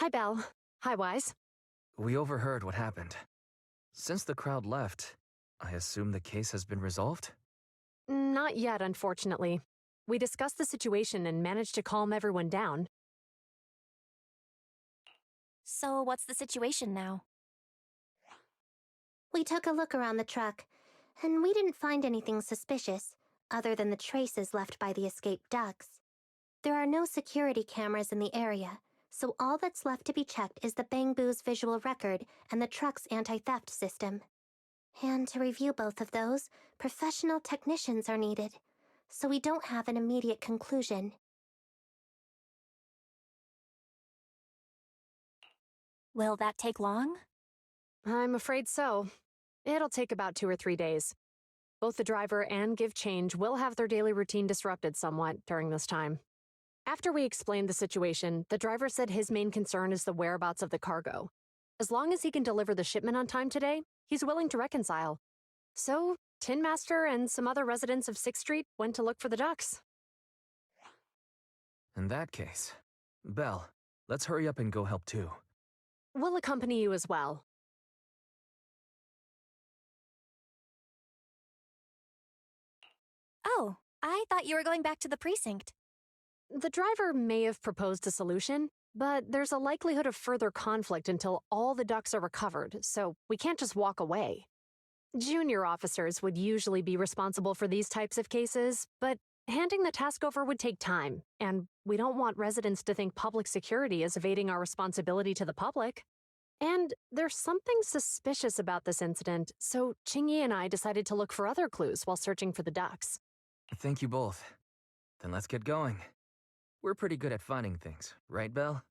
Hi, Belle. Hi, Wise. We overheard what happened. Since the crowd left, I assume the case has been resolved? Not yet, unfortunately. We discussed the situation and managed to calm everyone down. So what's the situation now? We took a look around the truck, and we didn't find anything suspicious, other than the traces left by the escaped ducks. There are no security cameras in the area, so all that's left to be checked is the Bangbu's visual record and the truck's anti-theft system. And to review both of those, professional technicians are needed, so we don't have an immediate conclusion. Will that take long? I'm afraid so. It'll take about 2 or 3 days. Both the driver and Give Change will have their daily routine disrupted somewhat during this time. After we explained the situation, the driver said his main concern is the whereabouts of the cargo. As long as he can deliver the shipment on time today, he's willing to reconcile. So, Tin Master and some other residents of 6th Street went to look for the ducks. In that case, Belle, let's hurry up and go help too. We'll accompany you as well. Oh, I thought you were going back to the precinct. The driver may have proposed a solution, but there's a likelihood of further conflict until all the ducks are recovered, so we can't just walk away. Junior officers would usually be responsible for these types of cases, but handing the task over would take time, and we don't want residents to think public security is evading our responsibility to the public. And there's something suspicious about this incident, so Chingy and I decided to look for other clues while searching for the ducks. Thank you both. Then let's get going. We're pretty good at finding things, right, Belle?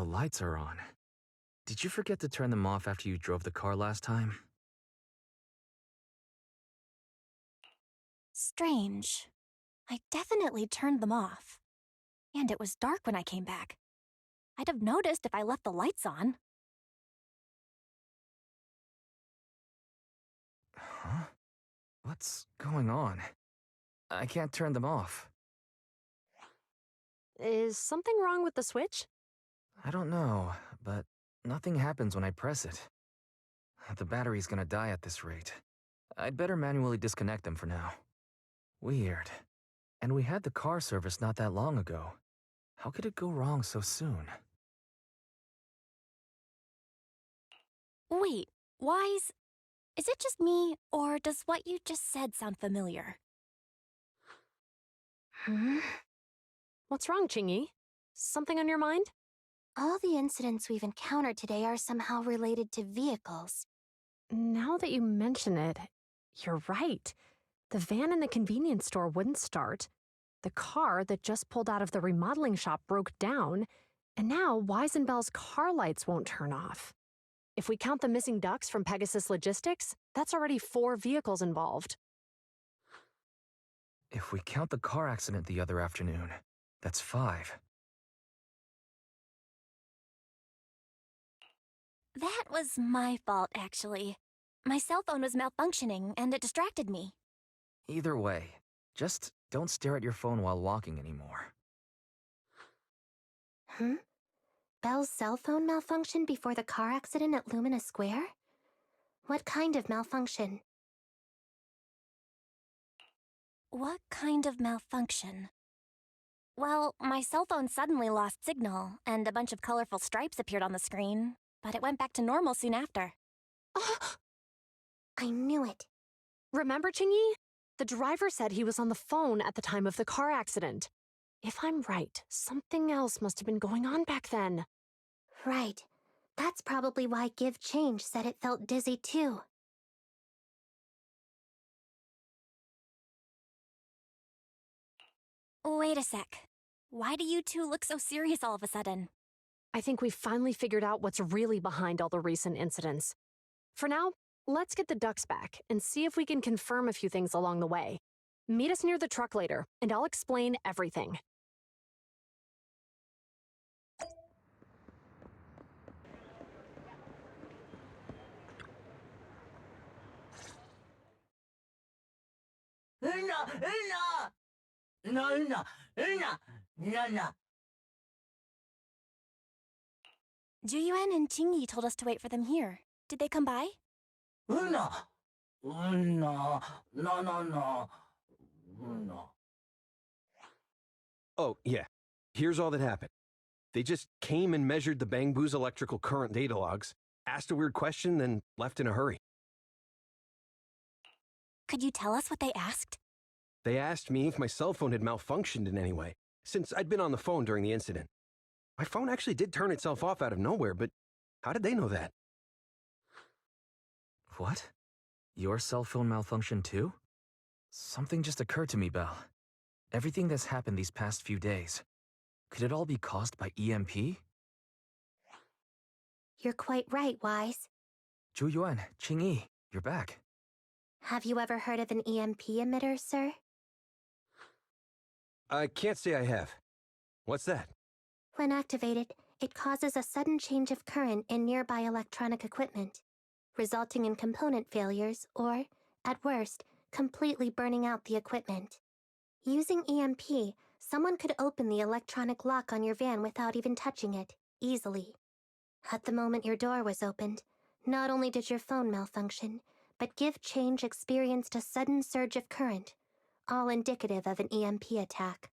The lights are on. Did you forget to turn them off after you drove the car last time? Strange. I definitely turned them off. And it was dark when I came back. I'd have noticed if I left the lights on. Huh? What's going on? I can't turn them off. Is something wrong with the switch? I don't know, but nothing happens when I press it. The battery's gonna die at this rate. I'd better manually disconnect them for now. Weird. And we had the car service not that long ago. How could it go wrong so soon? Wait, Wise, is it just me, or does what you just said sound familiar? What's wrong, Chingy? Something on your mind? All the incidents we've encountered today are somehow related to vehicles. Now that you mention it, you're right. The van in the convenience store wouldn't start. The car that just pulled out of the remodeling shop broke down. And now Wise and Bell's car lights won't turn off. If we count the missing ducks from Pegasus Logistics, that's already 4 vehicles involved. If we count the car accident the other afternoon, that's 5. That was my fault, actually. My cell phone was malfunctioning, and it distracted me. Either way, just don't stare at your phone while walking anymore. Bell's cell phone malfunctioned before the car accident at Lumina Square? What kind of malfunction? What kind of malfunction? Well, my cell phone suddenly lost signal, and a bunch of colorful stripes appeared on the screen, but it went back to normal soon after. I knew it. Remember, Chingy? The driver said he was on the phone at the time of the car accident. If I'm right, something else must have been going on back then. Right. That's probably why Give Change said it felt dizzy too. Wait a sec. Why do you two look so serious all of a sudden? I think we've finally figured out what's really behind all the recent incidents. For now, let's get the ducks back and see if we can confirm a few things along the way. Meet us near the truck later, and I'll explain everything. Juyuan and Chingy told us to wait for them here. Did they come by? Oh, yeah. Here's all that happened. They just came and measured the Bangbu's electrical current data logs, asked a weird question, then left in a hurry. Could you tell us what they asked? They asked me if my cell phone had malfunctioned in any way, since I'd been on the phone during the incident. My phone actually did turn itself off out of nowhere, but how did they know that? What? Your cell phone malfunctioned too? Something just occurred to me, Belle. Everything that's happened these past few days, could it all be caused by EMP? You're quite right, Wise. Zhu Qingyi, you're back. Have you ever heard of an EMP emitter, sir? I can't say I have. What's that? When activated, it causes a sudden change of current in nearby electronic equipment, resulting in component failures or, at worst, completely burning out the equipment. Using EMP, someone could open the electronic lock on your van without even touching it, easily. At the moment your door was opened, not only did your phone malfunction, but Give Change experienced a sudden surge of current, all indicative of an EMP attack.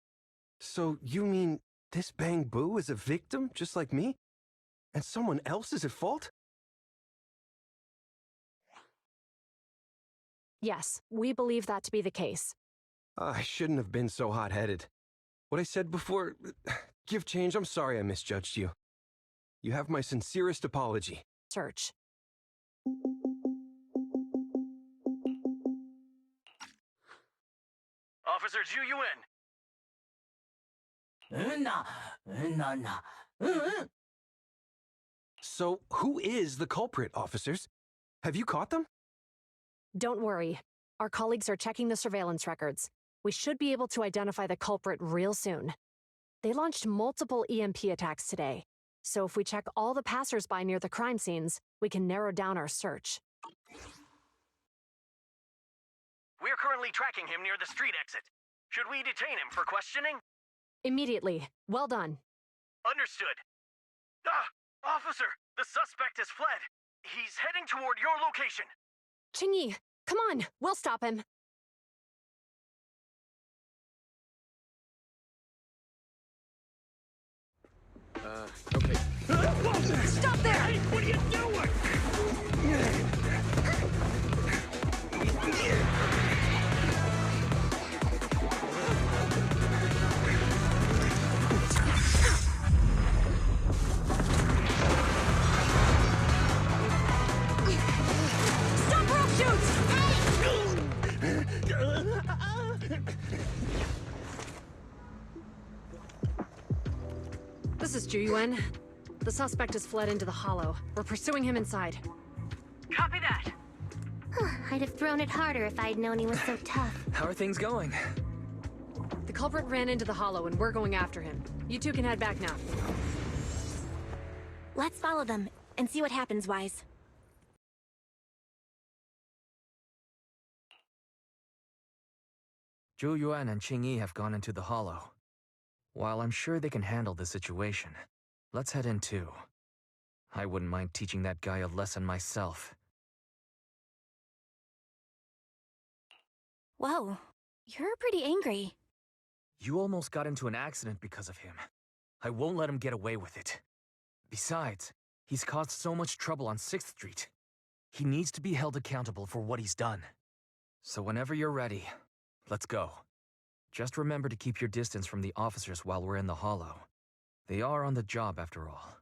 So you mean this Bangbu is a victim, just like me? And someone else is at fault? Yes, we believe that to be the case. I shouldn't have been so hot-headed. What I said before... Give Change, I'm sorry I misjudged you. You have my sincerest apology. Search. Officer Zhu Yuan. So, who is the culprit, officers? Have you caught them? Don't worry. Our colleagues are checking the surveillance records. We should be able to identify the culprit real soon. They launched multiple EMP attacks today, so if we check all the passers-by near the crime scenes, we can narrow down our search. We're currently tracking him near the street exit. Should we detain him for questioning? Immediately. Well done. Understood. Officer, the suspect has fled. He's heading toward your location. Qingyi, come on, we'll stop him. Okay. Stop there! Hey, what are you doing? Stop rope shoots! This is Juyuan. The suspect has fled into the hollow. We're pursuing him inside. Copy that. I'd have thrown it harder if I'd known he was so tough. How are things going? The culprit ran into the hollow and we're going after him. You two can head back now. Let's follow them and see what happens, Wise. Zhu Yuan and Qingyi have gone into the hollow. While I'm sure they can handle the situation, let's head in too. I wouldn't mind teaching that guy a lesson myself. Whoa, you're pretty angry. You almost got into an accident because of him. I won't let him get away with it. Besides, he's caused so much trouble on 6th Street. He needs to be held accountable for what he's done. So whenever you're ready, let's go. Just remember to keep your distance from the officers while we're in the hollow. They are on the job after all.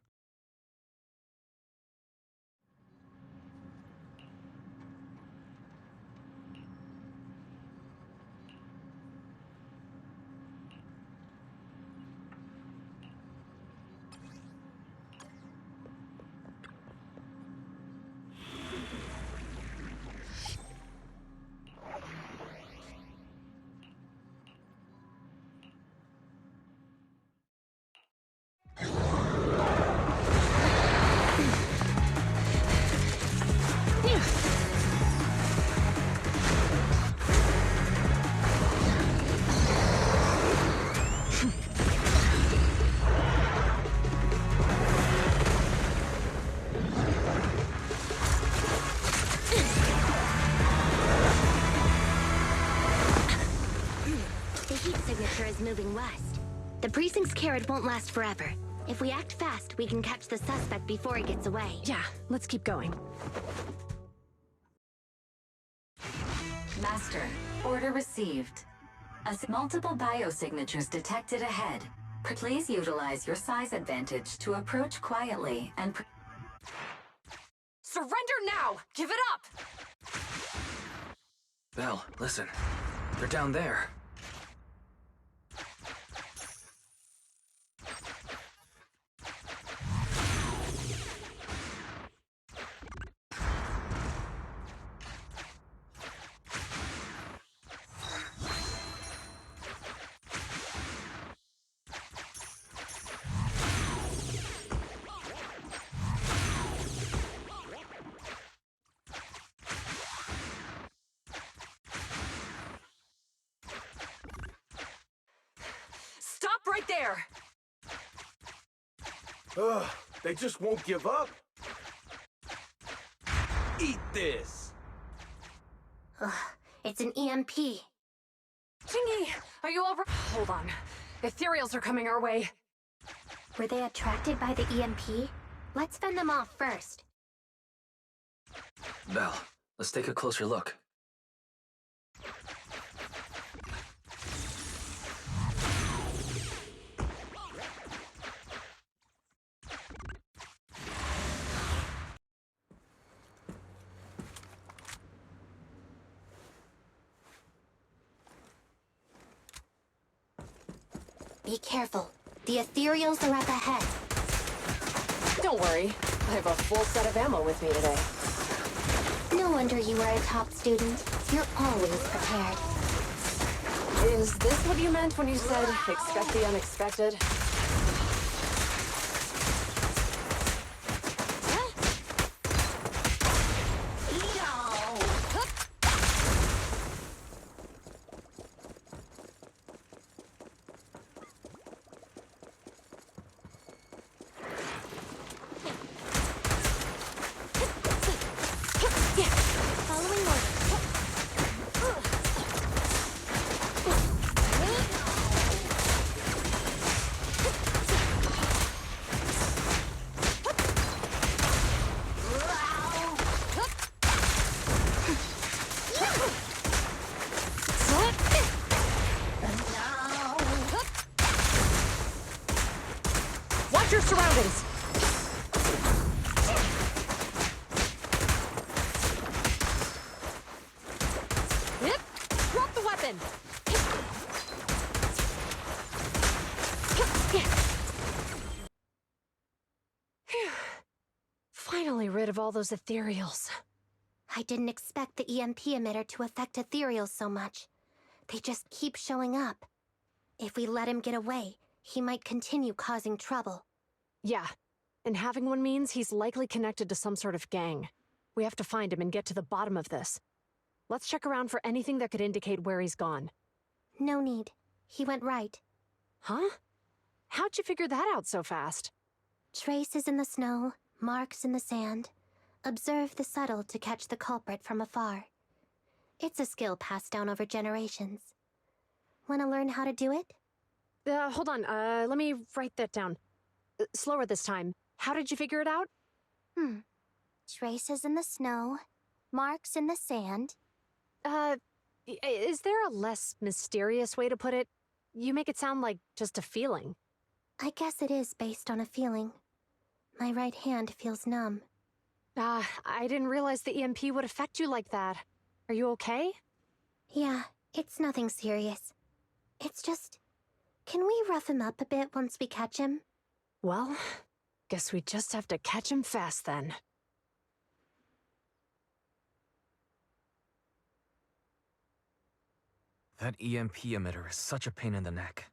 Moving west. The precinct's carrot won't last forever. If we act fast, we can catch the suspect before he gets away. Yeah, let's keep going. Master, order received. Multiple biosignatures detected ahead. Please utilize your size advantage to approach quietly and... Surrender now! Give it up! Belle, listen. They're down there. Stop right there! Ugh, they just won't give up. Eat this! Ugh, it's an EMP. Qingyi, are you all right? Hold on. Ethereals are coming our way. Were they attracted by the EMP? Let's fend them off first. Belle, let's take a closer look. Be careful. The Ethereals are up ahead. Don't worry. I have a full set of ammo with me today. No wonder you are a top student. You're always prepared. Is this what you meant when you said, expect the unexpected? Watch your surroundings! Yep. Drop the weapon! Phew. Finally rid of all those ethereals. I didn't expect the EMP emitter to affect ethereals so much. They just keep showing up. If we let him get away, he might continue causing trouble. Yeah, and having one means he's likely connected to some sort of gang. We have to find him and get to the bottom of this. Let's check around for anything that could indicate where he's gone. No need. He went right. Huh? How'd you figure that out so fast? Traces in the snow, marks in the sand. Observe the subtle to catch the culprit from afar. It's a skill passed down over generations. Want to learn how to do it? Hold on, let me write that down. Slower this time. How did you figure it out? Traces in the snow, marks in the sand. Is there a less mysterious way to put it? You make it sound like just a feeling. I guess it is based on a feeling. My right hand feels numb. I didn't realize the EMP would affect you like that. Are you okay? Yeah, it's nothing serious. It's just... Can we rough him up a bit once we catch him? Well, guess we just have to catch him fast then. That EMP emitter is such a pain in the neck.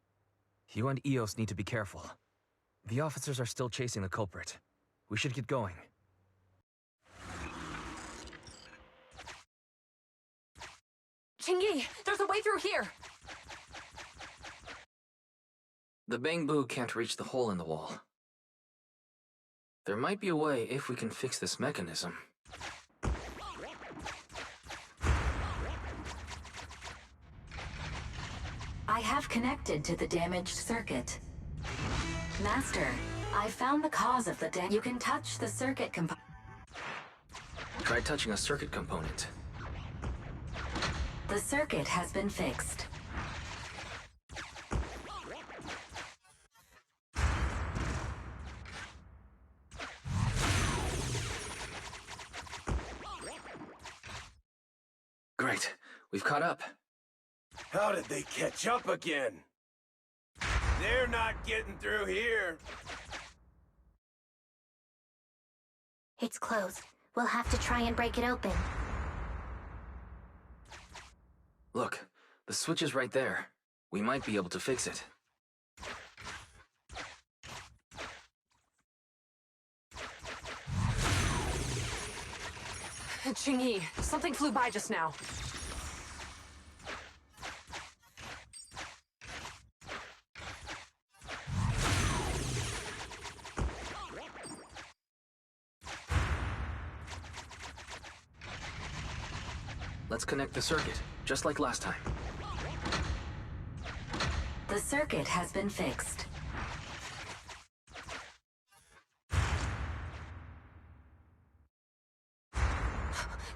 You and EOS need to be careful. The officers are still chasing the culprit. We should get going. Chingy, there's a way through here! The bamboo can't reach the hole in the wall. There might be a way if we can fix this mechanism. I have connected to the damaged circuit. Master, I found the cause of the damage. You can touch the circuit component. Try touching a circuit component. The circuit has been fixed. Great. We've caught up. How did they catch up again? They're not getting through here. It's closed. We'll have to try and break it open. Look, the switch is right there. We might be able to fix it. Chingy, something flew by just now. Let's connect the circuit, just like last time. The circuit has been fixed.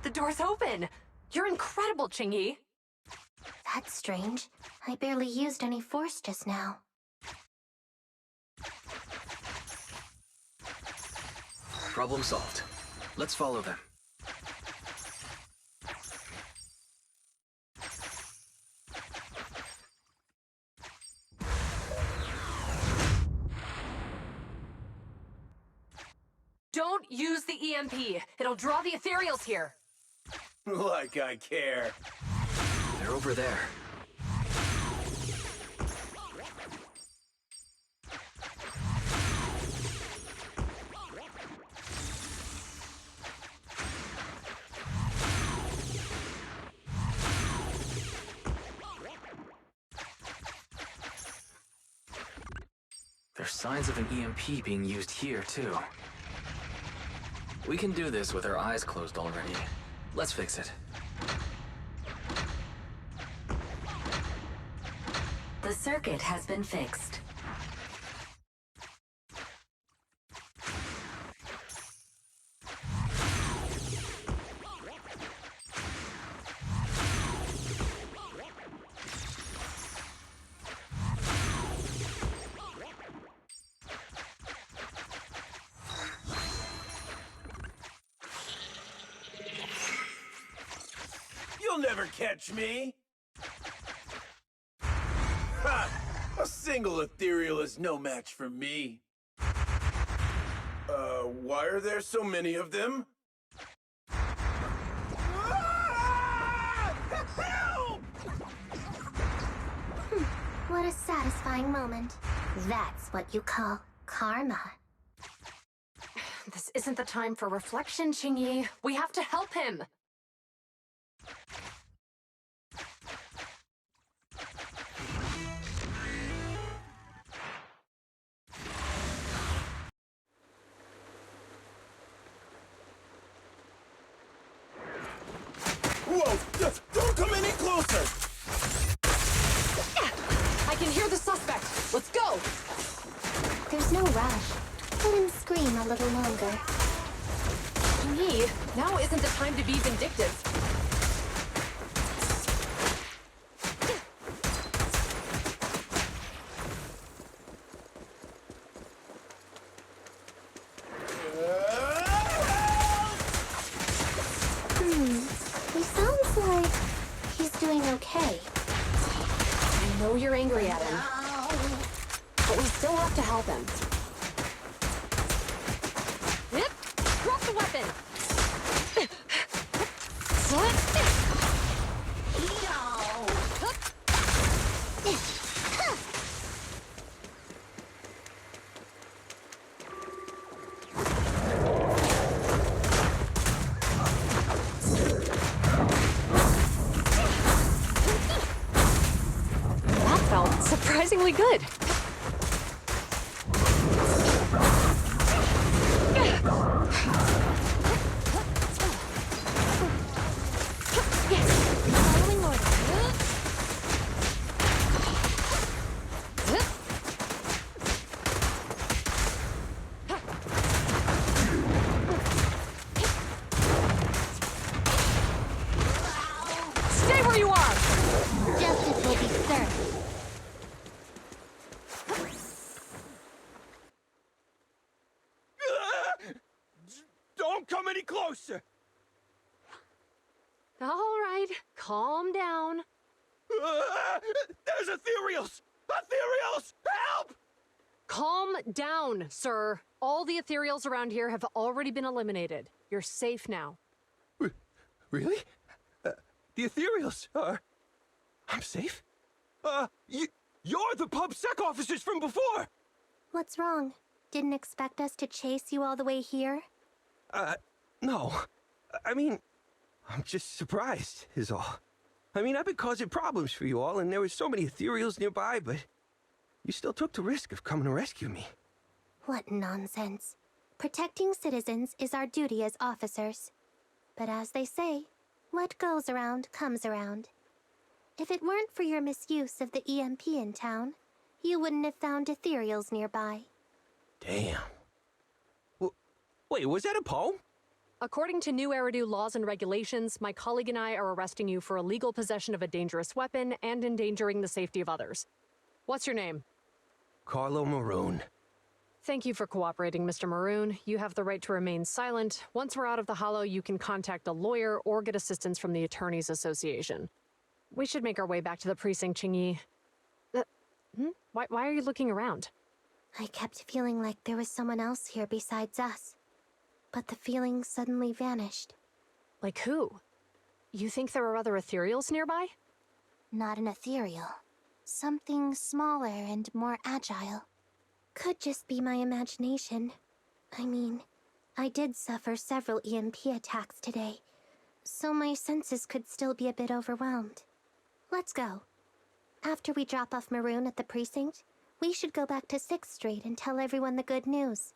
The door's open! You're incredible, Chingy! That's strange. I barely used any force just now. Problem solved. Let's follow them. Don't use the EMP. It'll draw the ethereals here. Like I care. They're over there. There's signs of an EMP being used here, too. We can do this with our eyes closed already. Let's fix it. The circuit has been fixed. You'll never catch me! Ha! A single ethereal is no match for me. Why are there so many of them? Ah! Help! What a satisfying moment. That's what you call karma. This isn't the time for reflection, Qingyi. We have to help him. Whoa! Don't come any closer! I can hear the suspect. Let's go. There's no rush. Let him scream a little longer. Qingyi, now isn't the time to be vindictive. He sounds like he's doing okay. I know you're angry at him, but we still have to help him. Yep. Drop the weapon! That felt surprisingly good. Following orders. Stay where you are! Justice will be served. Don't come any closer! All right, calm down. There's ethereals! Ethereals! Help! Calm down, sir. All the ethereals around here have already been eliminated. You're safe now. Really? The ethereals are... I'm safe? You're the pub sec officers from before! What's wrong? Didn't expect us to chase you all the way here? No. I mean, I'm just surprised, is all. I mean, I've been causing problems for you all, and there were so many ethereals nearby, but you still took the risk of coming to rescue me. What nonsense. Protecting citizens is our duty as officers. But as they say, what goes around comes around. If it weren't for your misuse of the EMP in town, you wouldn't have found ethereals nearby. Damn. Wait, was that a poem? According to new Eridu laws and regulations, my colleague and I are arresting you for illegal possession of a dangerous weapon and endangering the safety of others. What's your name? Carlo Maroon. Thank you for cooperating, Mr. Maroon. You have the right to remain silent. Once we're out of the hollow, you can contact a lawyer or get assistance from the Attorneys Association. We should make our way back to the precinct, Qingyi. Why are you looking around? I kept feeling like there was someone else here besides us. but the feeling suddenly vanished. Like who? You think there are other ethereals nearby? Not an ethereal. Something smaller and more agile. Could just be my imagination. I mean, I did suffer several EMP attacks today, so my senses could still be a bit overwhelmed. Let's go. After we drop off Maroon at the precinct, we should go back to 6th Street and tell everyone the good news.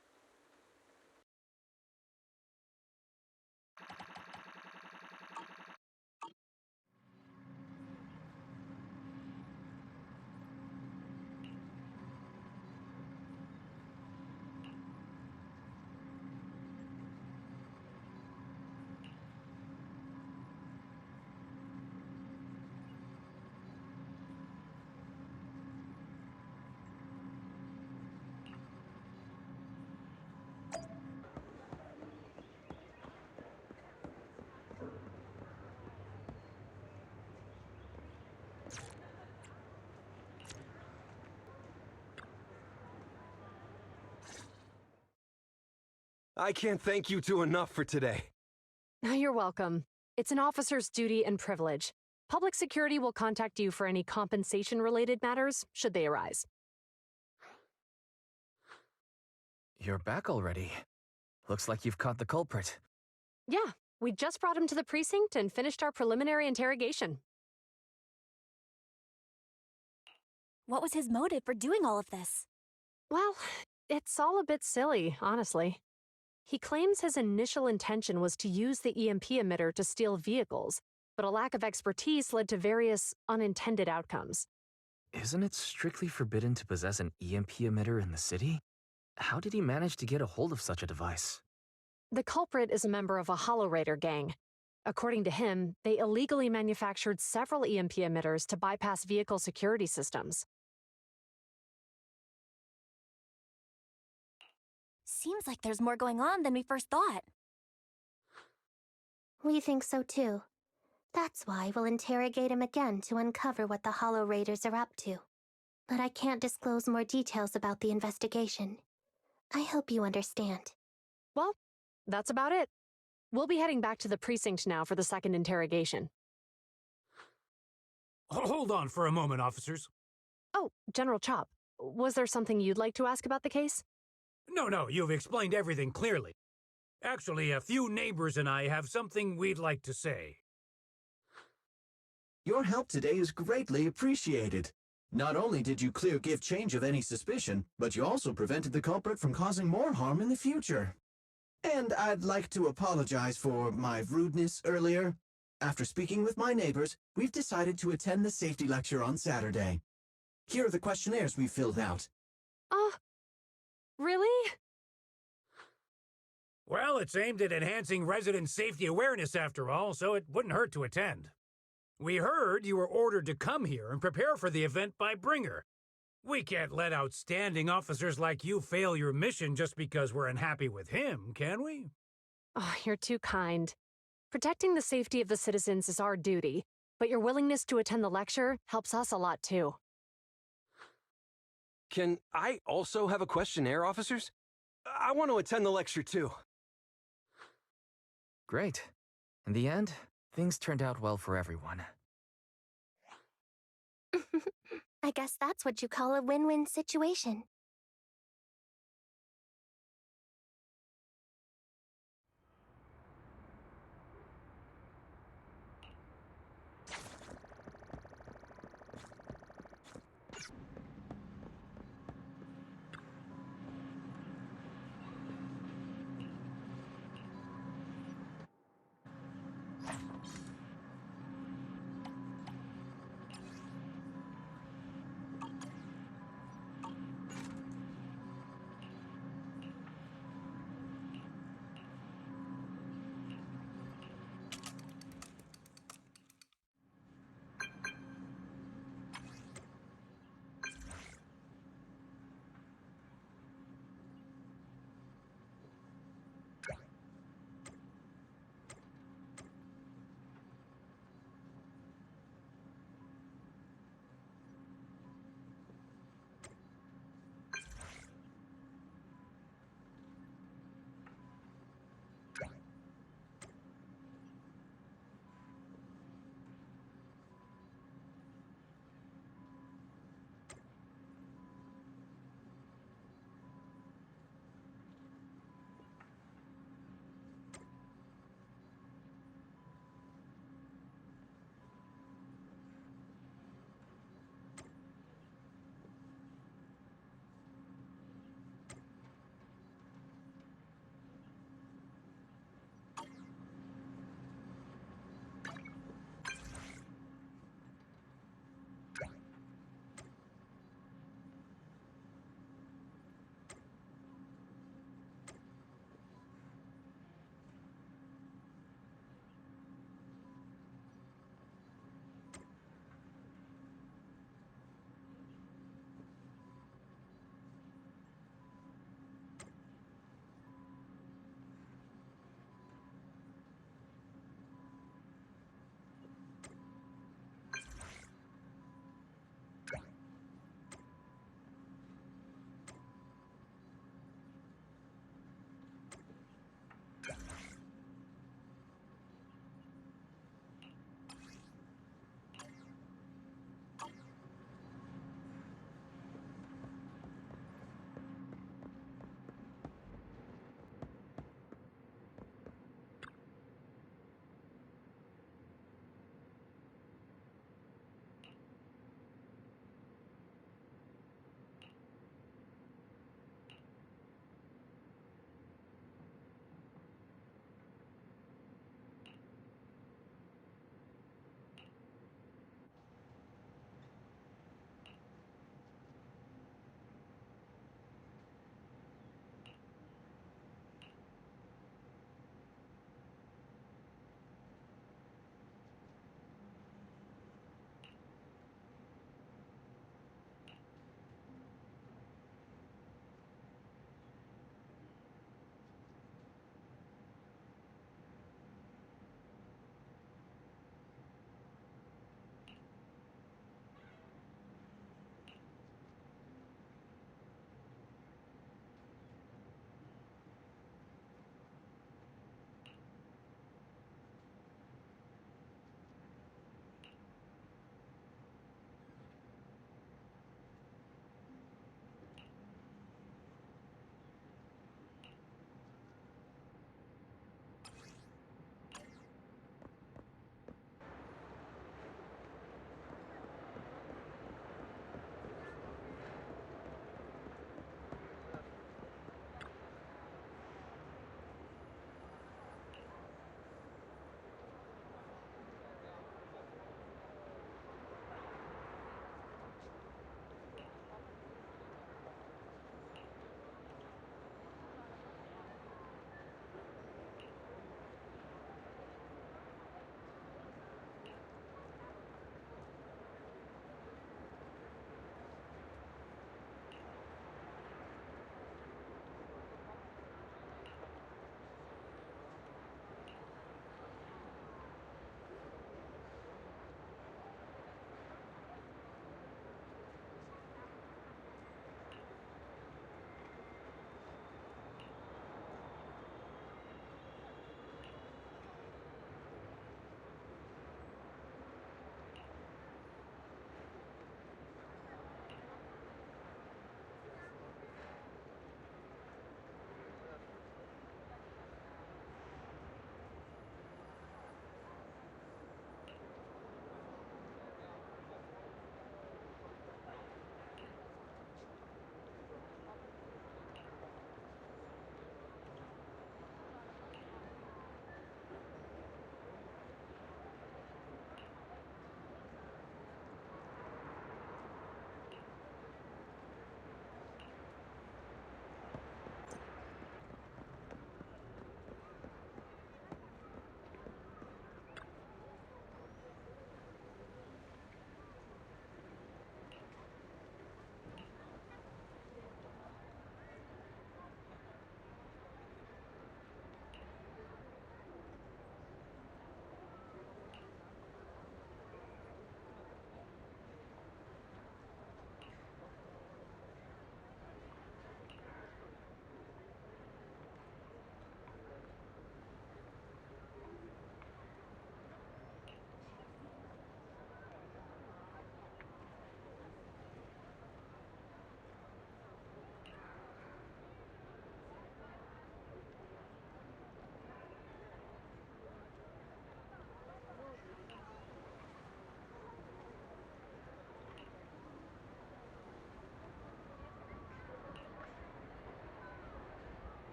I can't thank you two enough for today. You're welcome. It's an officer's duty and privilege. Public security will contact you for any compensation-related matters, should they arise. You're back already. Looks like you've caught the culprit. Yeah, we just brought him to the precinct and finished our preliminary interrogation. What was his motive for doing all of this? Well, it's all a bit silly, honestly. He claims his initial intention was to use the EMP emitter to steal vehicles, but a lack of expertise led to various unintended outcomes. Isn't it strictly forbidden to possess an EMP emitter in the city? How did he manage to get a hold of such a device? The culprit is a member of a Hollow Raider gang. According to him, they illegally manufactured several EMP emitters to bypass vehicle security systems. Seems like there's more going on than we first thought. We think so too. That's why we'll interrogate him again to uncover what the Hollow Raiders are up to. But I can't disclose more details about the investigation. I hope you understand. Well, that's about it. We'll be heading back to the precinct now for the second interrogation. Hold on for a moment, officers. Oh, General Chop, was there something you'd like to ask about the case? No, you've explained everything clearly. Actually, a few neighbors and I have something we'd like to say. Your help today is greatly appreciated. Not only did you clear give change of any suspicion, but you also prevented the culprit from causing more harm in the future. And I'd like to apologize for my rudeness earlier. After speaking with my neighbors, we've decided to attend the safety lecture on Saturday. Here are the questionnaires we filled out. Really? Well, it's aimed at enhancing resident safety awareness after all, so it wouldn't hurt to attend. We heard you were ordered to come here and prepare for the event by Bringer. We can't let outstanding officers like you fail your mission just because we're unhappy with him, can we? Oh, you're too kind. Protecting the safety of the citizens is our duty, but your willingness to attend the lecture helps us a lot too. Can I also have a questionnaire, officers? I want to attend the lecture too. Great. In the end, things turned out well for everyone. I guess that's what you call a win-win situation.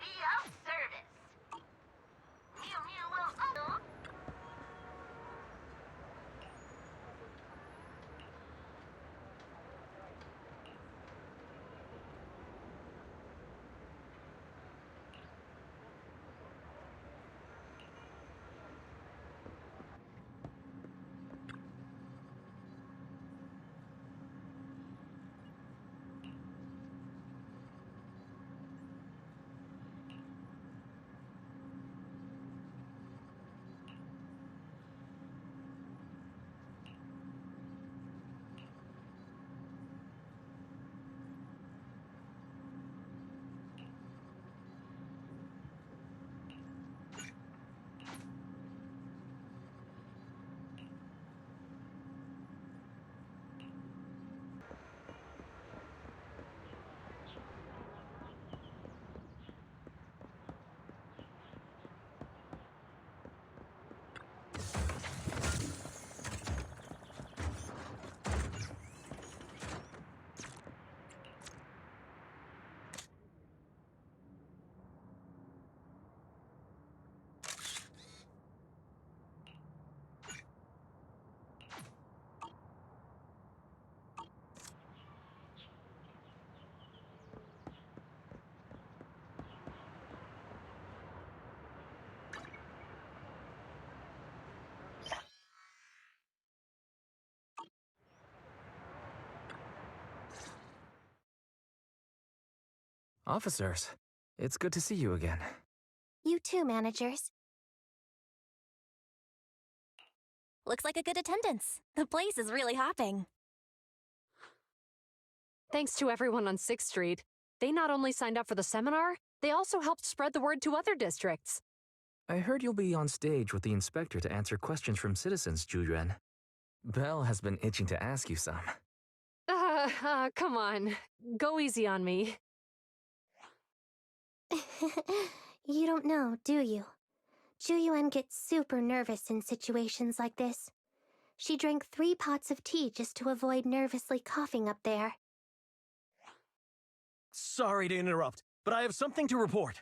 be of service. Mew Mew will open. Officers, it's good to see you again. You too, managers. Looks like a good attendance. The place is really hopping. Thanks to everyone on 6th Street. They not only signed up for the seminar, they also helped spread the word to other districts. I heard you'll be on stage with the inspector to answer questions from citizens, Juyuan. Belle has been itching to ask you some. Come on. Go easy on me. You don't know, do you? Juyuan gets super nervous in situations like this. She drank 3 pots of tea just to avoid nervously coughing up there. Sorry to interrupt, but I have something to report.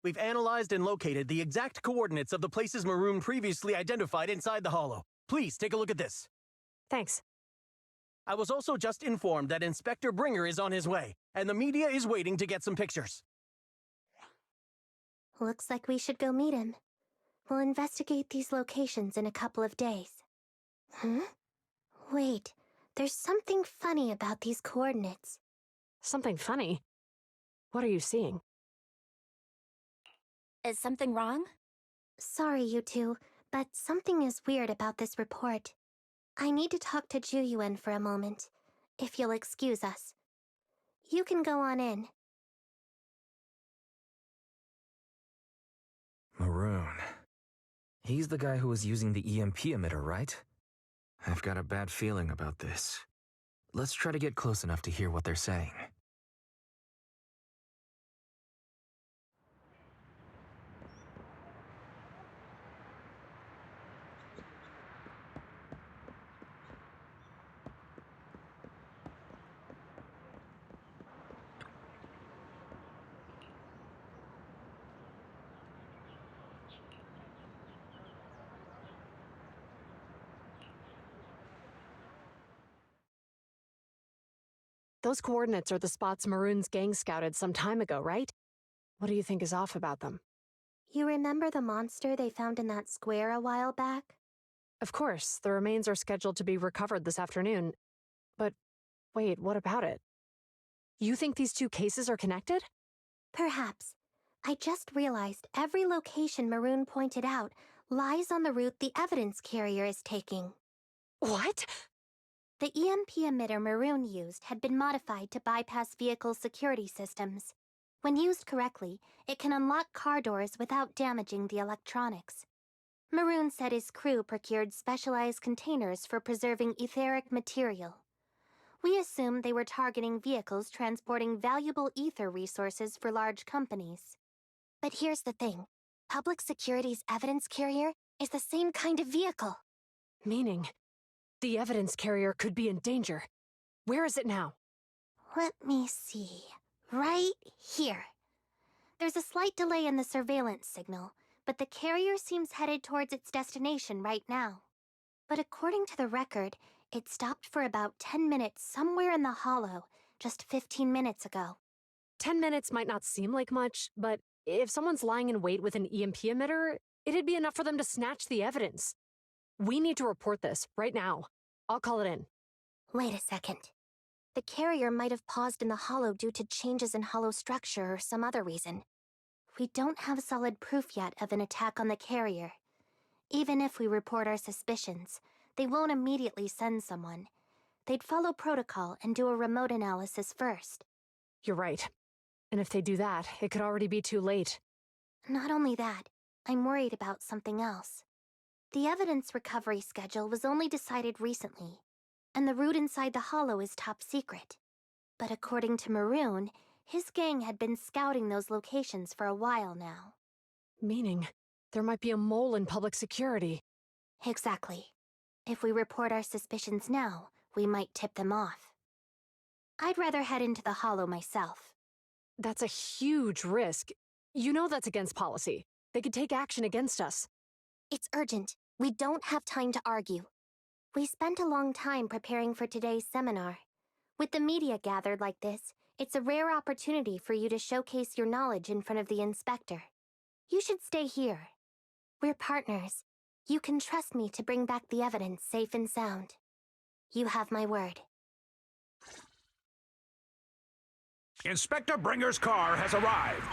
We've analyzed and located the exact coordinates of the places Maroon previously identified inside the hollow. Please take a look at this. Thanks. I was also just informed that Inspector Bringer is on his way, and the media is waiting to get some pictures. Looks like we should go meet him. We'll investigate these locations in a couple of days. Wait, there's something funny about these coordinates. Something funny? What are you seeing? Is something wrong? Sorry, you two, but something is weird about this report. I need to talk to Juyuan for a moment, if you'll excuse us. You can go on in. Maroon. He's the guy who was using the EMP emitter, right? I've got a bad feeling about this. Let's try to get close enough to hear what they're saying. Those coordinates are the spots Maroon's gang scouted some time ago, right? What do you think is off about them? You remember the monster they found in that square a while back? Of course, the remains are scheduled to be recovered this afternoon. But wait, what about it? You think these 2 cases are connected? Perhaps. I just realized every location Maroon pointed out lies on the route the evidence carrier is taking. What? The EMP emitter Maroon used had been modified to bypass vehicle security systems. When used correctly, it can unlock car doors without damaging the electronics. Maroon said his crew procured specialized containers for preserving etheric material. We assumed they were targeting vehicles transporting valuable ether resources for large companies. But here's the thing. Public Security's evidence carrier is the same kind of vehicle. Meaning, the evidence carrier could be in danger. Where is it now? Let me see. Right here. There's There's a slight delay in the surveillance signal, but the carrier seems headed towards its destination right now. But according to the record, it stopped for about 10 minutes somewhere in the hollow, just 15 minutes ago. 10 minutes might not seem like much, but if someone's lying in wait with an EMP emitter, it'd be enough for them to snatch the evidence. We need to report this right now. I'll call it in. Wait a second. The carrier might have paused in the hollow due to changes in hollow structure or some other reason. We don't have solid proof yet of an attack on the carrier. Even if we report our suspicions, they won't immediately send someone. They'd follow protocol and do a remote analysis first. You're right. And if they do that, it could already be too late. Not only that, I'm worried about something else. The evidence recovery schedule was only decided recently, and the route inside the hollow is top secret. But according to Maroon, his gang had been scouting those locations for a while now. Meaning, there might be a mole in public security. Exactly. If we report our suspicions now, we might tip them off. I'd rather head into the hollow myself. That's a huge risk. You know that's against policy. They could take action against us. It's urgent. We don't have time to argue. We spent a long time preparing for today's seminar. With the media gathered like this, it's a rare opportunity for you to showcase your knowledge in front of the inspector. You should stay here. We're partners. You can trust me to bring back the evidence safe and sound. You have my word. Inspector Bringer's car has arrived.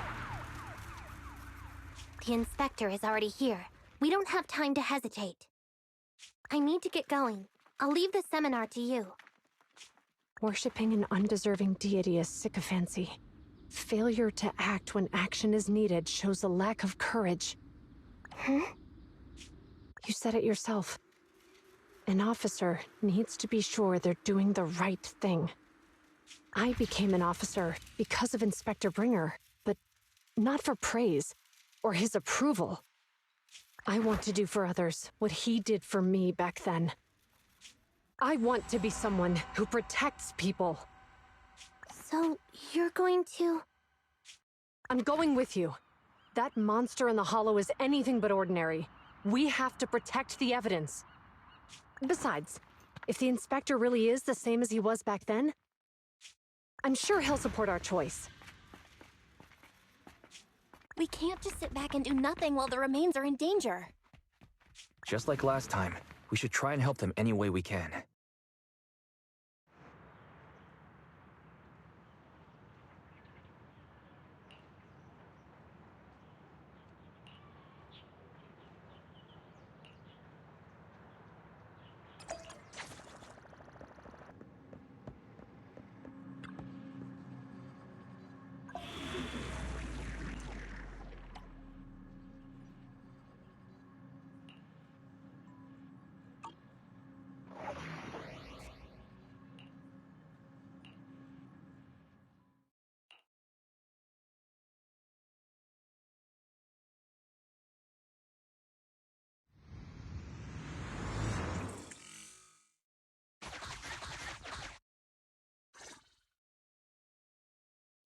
The inspector is already here. We don't have time to hesitate. I need to get going. I'll leave the seminar to you. Worshipping an undeserving deity is sycophancy. Failure to act when action is needed shows a lack of courage. Huh? You said it yourself. An officer needs to be sure they're doing the right thing. I became an officer because of Inspector Bringer, but not for praise or his approval. I want to do for others what he did for me back then. I want to be someone who protects people. So, you're going to... I'm going with you. That monster in the hollow is anything but ordinary. We have to protect the evidence. Besides, if the inspector really is the same as he was back then, I'm sure he'll support our choice. We can't just sit back and do nothing while the remains are in danger. Just like last time, we should try and help them any way we can.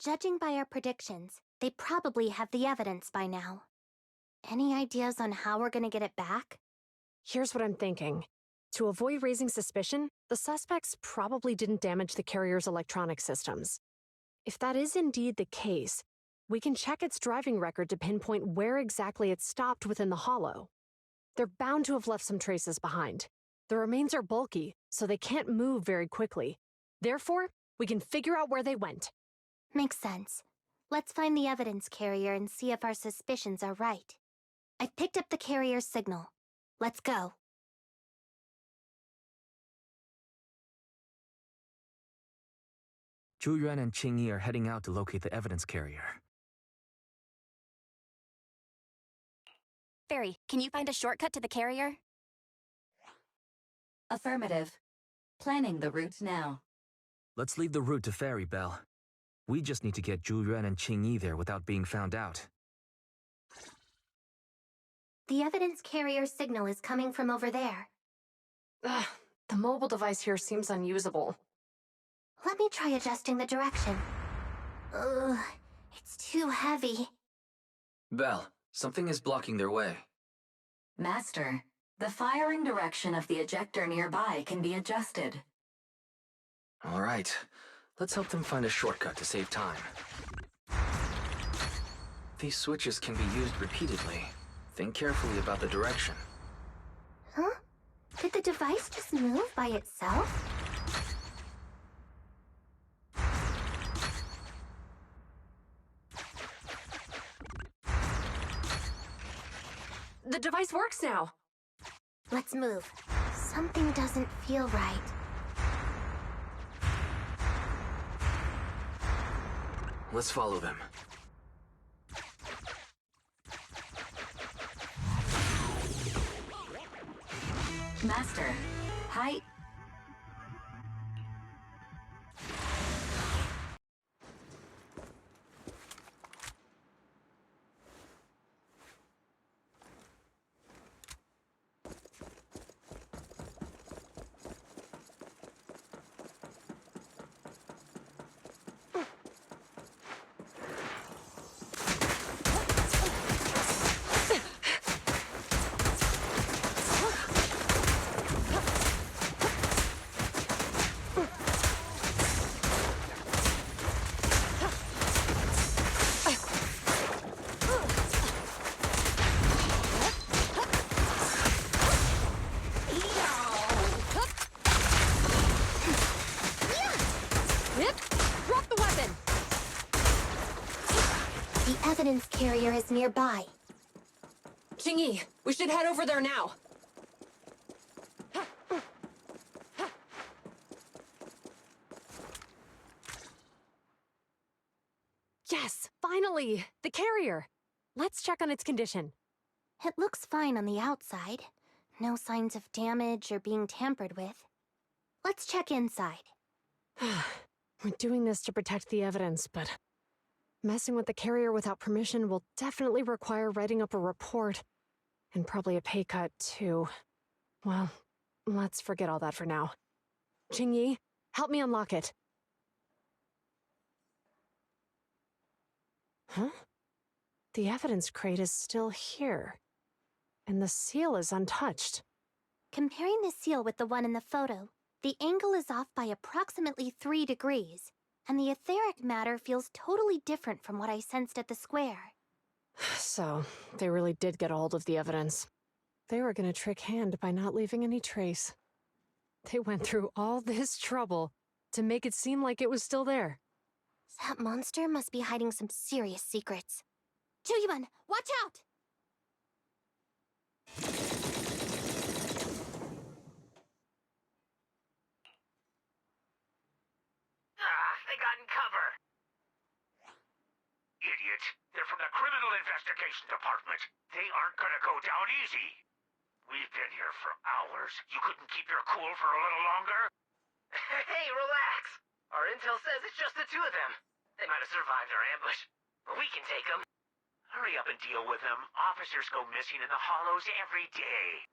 Judging by our predictions, they probably have the evidence by now. Any ideas on how we're gonna get it back? Here's what I'm thinking. To avoid raising suspicion, the suspects probably didn't damage the carrier's electronic systems. If that is indeed the case, we can check its driving record to pinpoint where exactly it stopped within the hollow. They're bound to have left some traces behind. The remains are bulky, so they can't move very quickly. Therefore, we can figure out where they went. Makes sense. Let's find the evidence carrier and see if our suspicions are right. I've picked up the carrier's signal. Let's go. Zhu Yuan and Qing Yi are heading out to locate the evidence carrier. Fairy, can you find a shortcut to the carrier? Affirmative. Planning the route now. Let's leave the route to Fairy Belle. We just need to get Zhu Yuan and Qing Yi there without being found out. The evidence carrier's signal is coming from over there. Ugh, the mobile device here seems unusable. Let me try adjusting the direction. Ugh, it's too heavy. Belle, something is blocking their way. Master, the firing direction of the ejector nearby can be adjusted. All right, let's help them find a shortcut to save time. These switches can be used repeatedly. Think carefully about the direction. Huh? Did the device just move by itself? The device works now. Let's move. Something doesn't feel right. Let's follow them. Master, height. Drop the weapon! The evidence carrier is nearby. Jingyi, we should head over there now. Yes, finally! The carrier! Let's check on its condition. It looks fine on the outside. No signs of damage or being tampered with. Let's check inside. We're doing this to protect the evidence, but messing with the carrier without permission will definitely require writing up a report. And probably a pay cut, too. Well, let's forget all that for now. Jingyi, help me unlock it. Huh? The evidence crate is still here. And the seal is untouched. Comparing the seal with the one in the photo, the angle is off by approximately 3 degrees, and the etheric matter feels totally different from what I sensed at the square. So, they really did get a hold of the evidence. They were gonna trick Hand by not leaving any trace. They went through all this trouble to make it seem like it was still there. That monster must be hiding some serious secrets. Chuyuman, watch out! They got in cover. Idiot. They're from the Criminal Investigation Department. They aren't gonna go down easy. We've been here for hours. You couldn't keep your cool for a little longer? Hey, relax. Our intel says it's just the two of them. They might have survived our ambush, but we can take them. Hurry up and deal with them. Officers go missing in the hollows every day.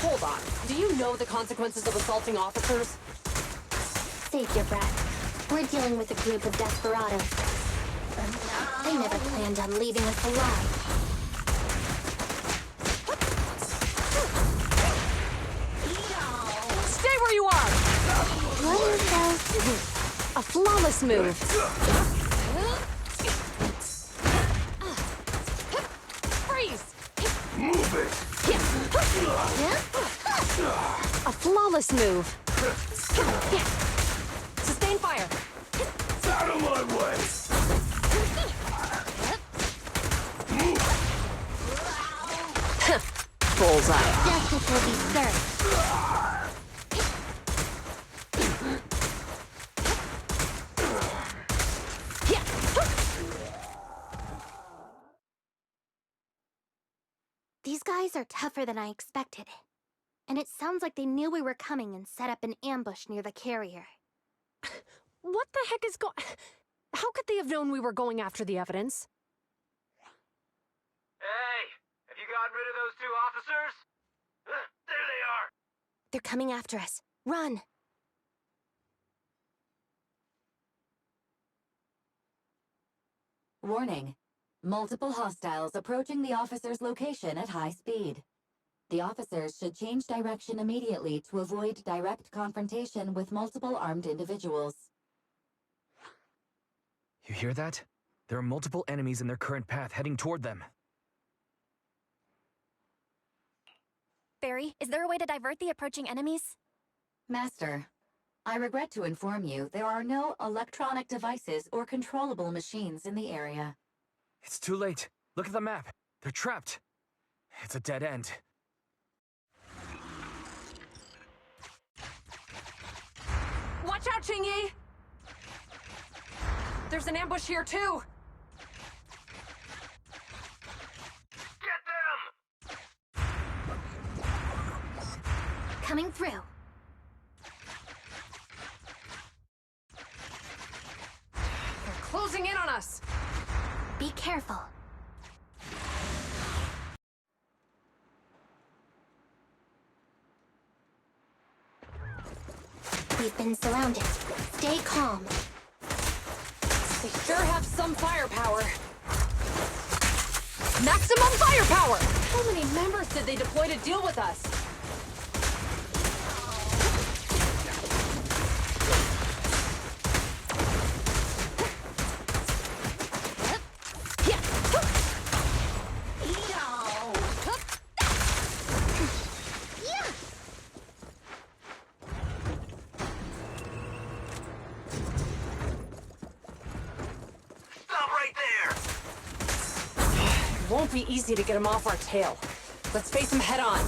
Hold on. Do you know the consequences of assaulting officers? Save your breath. We're dealing with a group of desperados. They never planned on leaving us alive. Stay where you are! What is those? A flawless move. Freeze! Move it! A flawless move. Sustain fire. Out of my way! Bullseye. Justice will be served. These guys are tougher than I expected. And it sounds like they knew we were coming and set up an ambush near the carrier. What the heck is going... How could they have known we were going after the evidence? Hey, have you gotten rid of those two officers? There they are. They're coming after us. Run! Warning. Multiple hostiles approaching the officer's location at high speed. The officers should change direction immediately to avoid direct confrontation with multiple armed individuals. You hear that? There are multiple enemies in their current path heading toward them. Barry, is there a way to divert the approaching enemies? Master, I regret to inform you there are no electronic devices or controllable machines in the area. It's too late. Look at the map. They're trapped. It's a dead end. Watch out, Qingyi! There's an ambush here, too! Get them! Coming through. They're closing in on us! Be careful. We've been surrounded. Stay calm. They sure have some firepower. Maximum firepower! How many members did they deploy to deal with us? Won't be easy to get him off our tail. Let's face him head on.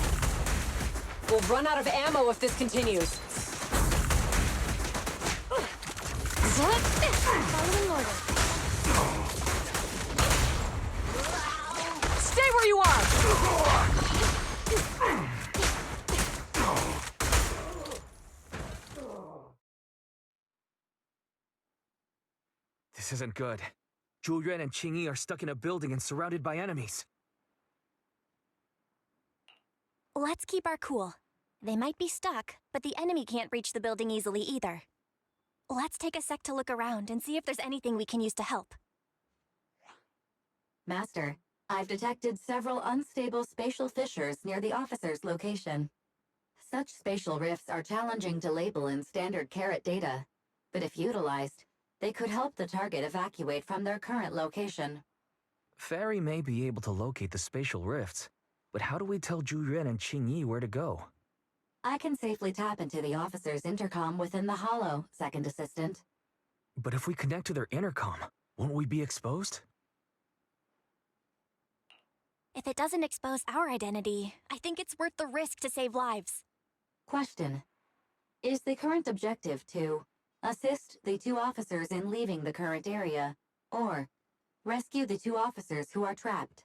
We'll run out of ammo if this continues. Following order. Stay where you are! This isn't good. Zhu Yuan and Qingyi are stuck in a building and surrounded by enemies. Let's keep our cool. They might be stuck, but the enemy can't reach the building easily either. Let's take a sec to look around and see if there's anything we can use to help. Master, I've detected several unstable spatial fissures near the officer's location. Such spatial rifts are challenging to label in standard carat data, but if utilized, they could help the target evacuate from their current location. Fairy may be able to locate the spatial rifts, but how do we tell Zhu Yuan and Qingyi where to go? I can safely tap into the officer's intercom within the hollow, Second Assistant. But if we connect to their intercom, won't we be exposed? If it doesn't expose our identity, I think it's worth the risk to save lives. Question. Is the current objective to assist the two officers in leaving the current area, or rescue the two officers who are trapped?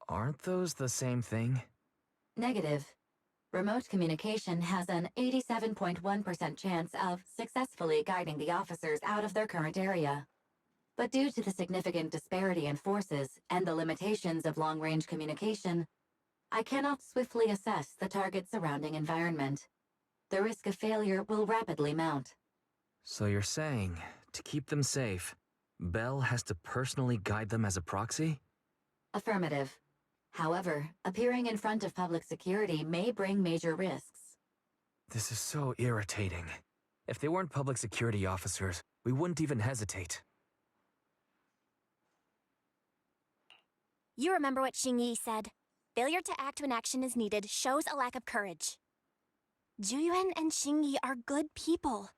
Aren't those the same thing? Negative. Remote communication has an 87.1% chance of successfully guiding the officers out of their current area. But due to the significant disparity in forces and the limitations of long-range communication, I cannot swiftly assess the target's surrounding environment. The risk of failure will rapidly mount. So you're saying, to keep them safe, Belle has to personally guide them as a proxy? Affirmative. However, appearing in front of public security may bring major risks. This is so irritating. If they weren't public security officers, we wouldn't even hesitate. You remember what Qingyi said. Failure to act when action is needed shows a lack of courage. Zhu and Qingyi are good people.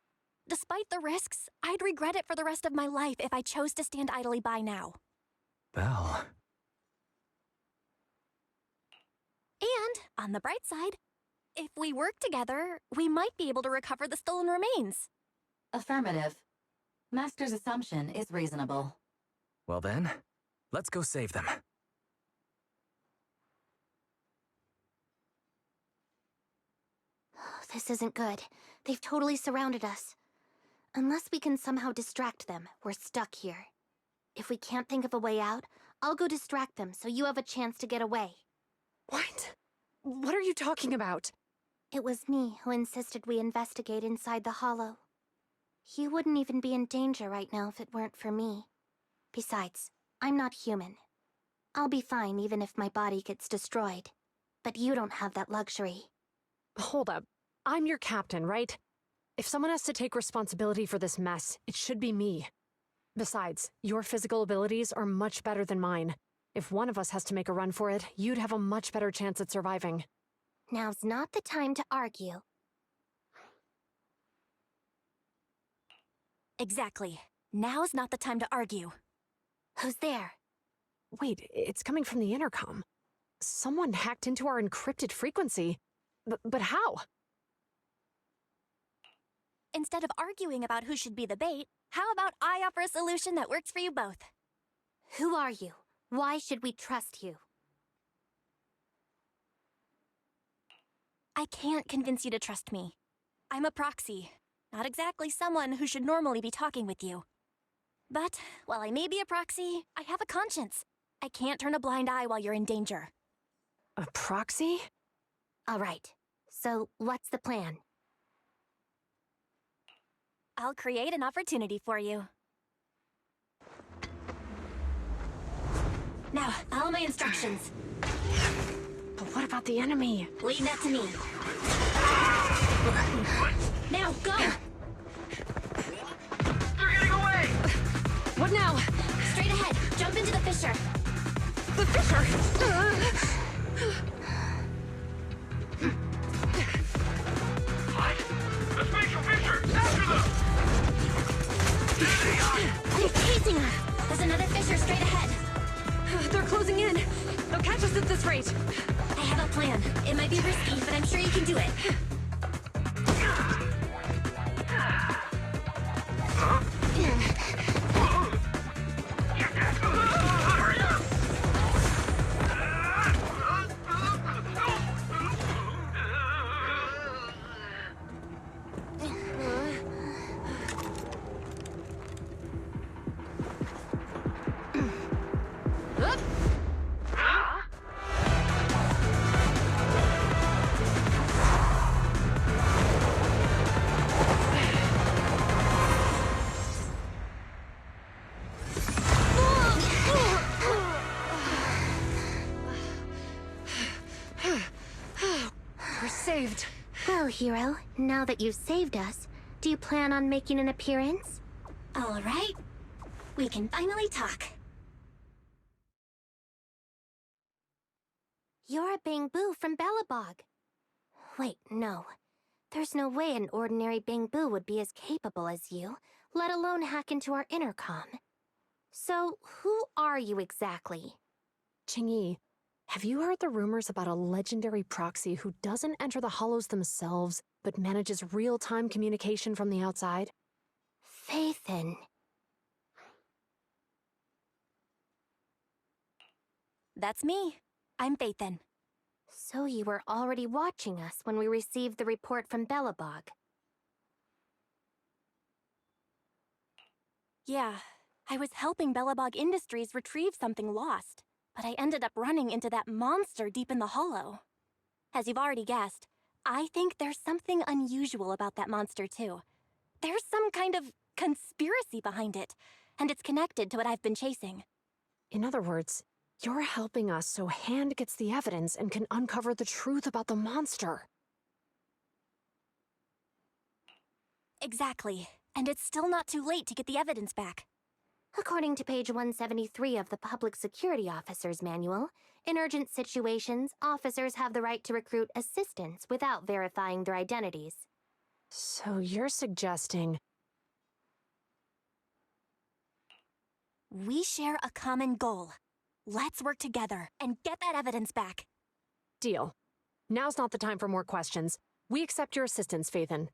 Despite the risks, I'd regret it for the rest of my life if I chose to stand idly by now. Belle. And, on the bright side, if we work together, we might be able to recover the stolen remains. Affirmative. Master's assumption is reasonable. Well then, let's go save them. This isn't good. They've totally surrounded us. Unless we can somehow distract them, we're stuck here. If we can't think of a way out, I'll go distract them so you have a chance to get away. What? What are you talking about? It was me who insisted we investigate inside the hollow. You wouldn't even be in danger right now if it weren't for me. Besides, I'm not human. I'll be fine even if my body gets destroyed. But you don't have that luxury. Hold up. I'm your captain, right? If someone has to take responsibility for this mess, it should be me. Besides, your physical abilities are much better than mine. If one of us has to make a run for it, you'd have a much better chance at surviving. Now's not the time to argue. Exactly. Now's not the time to argue. Who's there? Wait, it's coming from the intercom. Someone hacked into our encrypted frequency. But how? Instead of arguing about who should be the bait, how about I offer a solution that works for you both? Who are you? Why should we trust you? I can't convince you to trust me. I'm a proxy, not exactly someone who should normally be talking with you. But, while I may be a proxy, I have a conscience. I can't turn a blind eye while you're in danger. A proxy? All right. So, what's the plan? I'll create an opportunity for you. Now, follow my instructions. But what about the enemy? Leave that to me. Now, go! They're getting away! What now? Straight ahead. Jump into the fissure. The fissure! What? The spatial fissure! After them! There they are! They're chasing her. There's another fissure straight ahead. They're closing in. They'll catch us at this rate. I have a plan. It might be risky, but I'm sure you can do it. We're saved. Well, hero, now that you've saved us, do you plan on making an appearance? All right. We can finally talk. You're a Bangbu from Belobog. Wait, no. There's no way an ordinary Bangbu would be as capable as you, let alone hack into our intercom. So, who are you exactly? Qingyi, have you heard the rumors about a legendary proxy who doesn't enter the hollows themselves, but manages real-time communication from the outside? Faithin. That's me. I'm Faithin. So you were already watching us when we received the report from Belobog. Yeah, I was helping Belobog Industries retrieve something lost, but I ended up running into that monster deep in the hollow. As you've already guessed, I think there's something unusual about that monster too. There's some kind of conspiracy behind it, and it's connected to what I've been chasing. In other words, you're helping us so Hand gets the evidence and can uncover the truth about the monster. Exactly, and it's still not too late to get the evidence back. According to page 173 of the Public Security Officer's Manual, in urgent situations, officers have the right to recruit assistants without verifying their identities. So you're suggesting... We share a common goal. Let's work together and get that evidence back. Deal. Now's not the time for more questions. We accept your assistance, Faithin.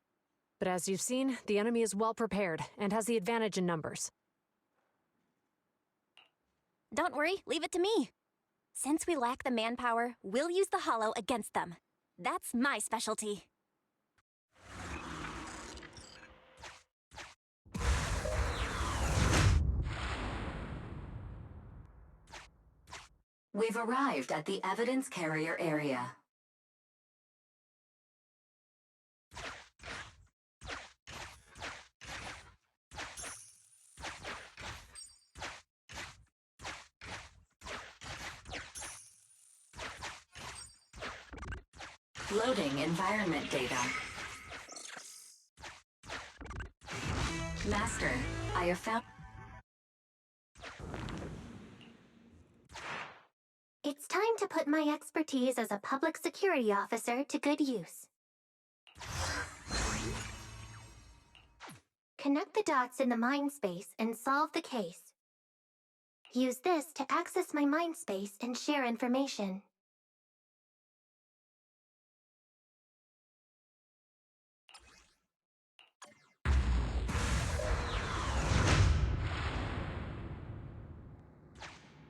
But as you've seen, the enemy is well prepared and has the advantage in numbers. Don't worry, leave it to me. Since we lack the manpower, we'll use the hollow against them. That's my specialty. We've arrived at the evidence carrier area. Loading environment data. Master, I have found... It's time to put my expertise as a public security officer to good use. Connect the dots in the mind space and solve the case. Use this to access my mind space and share information.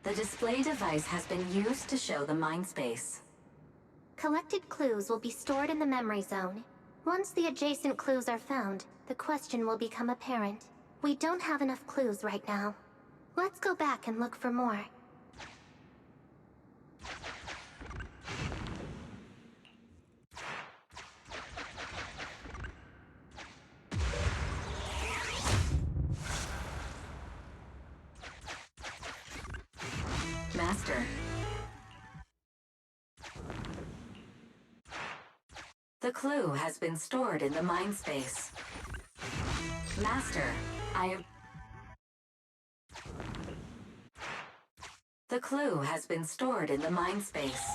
The display device has been used to show the mind space. Collected clues will be stored in the memory zone. Once the adjacent clues are found, the question will become apparent. We don't have enough clues right now. Let's go back and look for more. Master. The clue has been stored in the mind space. Master, I have... The clue has been stored in the mind space.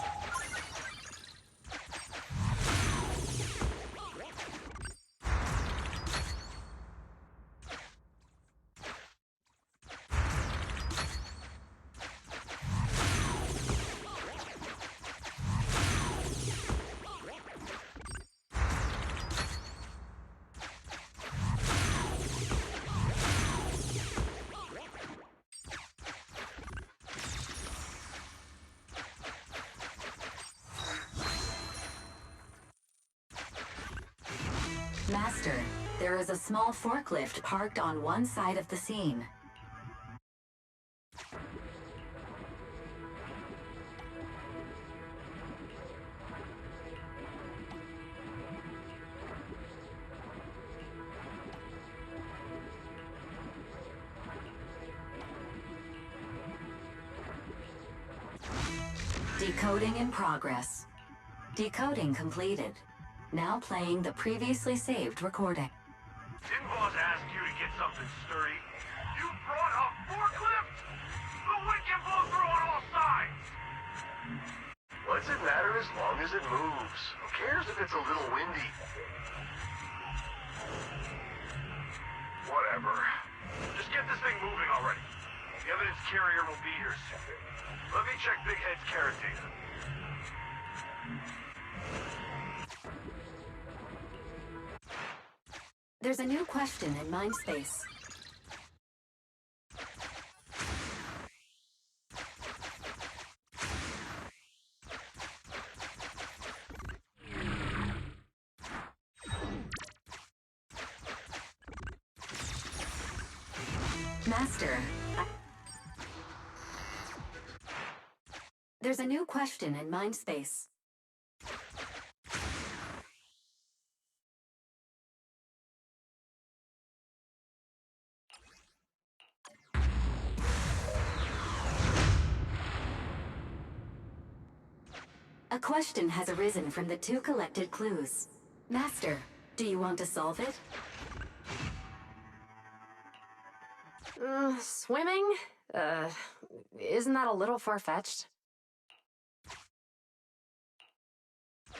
Master, there is a small forklift parked on one side of the scene. Decoding in progress. Decoding completed. Now playing the previously saved recording. Didn't boss ask you to get something sturdy? You brought a forklift? The wind can blow through on all sides! What's it matter as long as it moves? Who cares if it's a little windy? Whatever. Just get this thing moving already. The evidence carrier will be here soon. Let me check Big Head's carrot data. There's a new question in mind space. Master, there's a new question in mind space. A question has arisen from the two collected clues. Master, do you want to solve it? Swimming? Isn't that a little far-fetched?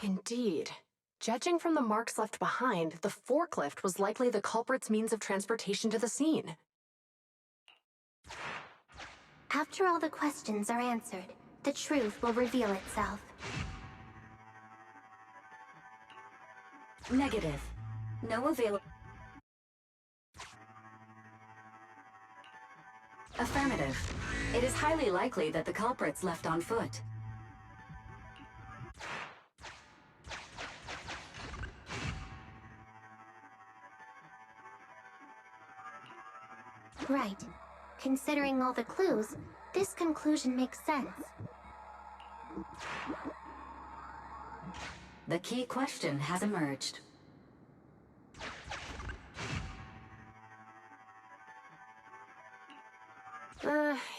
Indeed. Judging from the marks left behind, the forklift was likely the culprit's means of transportation to the scene. After all the questions are answered, the truth will reveal itself. Negative. No available. Affirmative. It is highly likely that the culprit's left on foot. Right. Considering all the clues, this conclusion makes sense. The key question has emerged.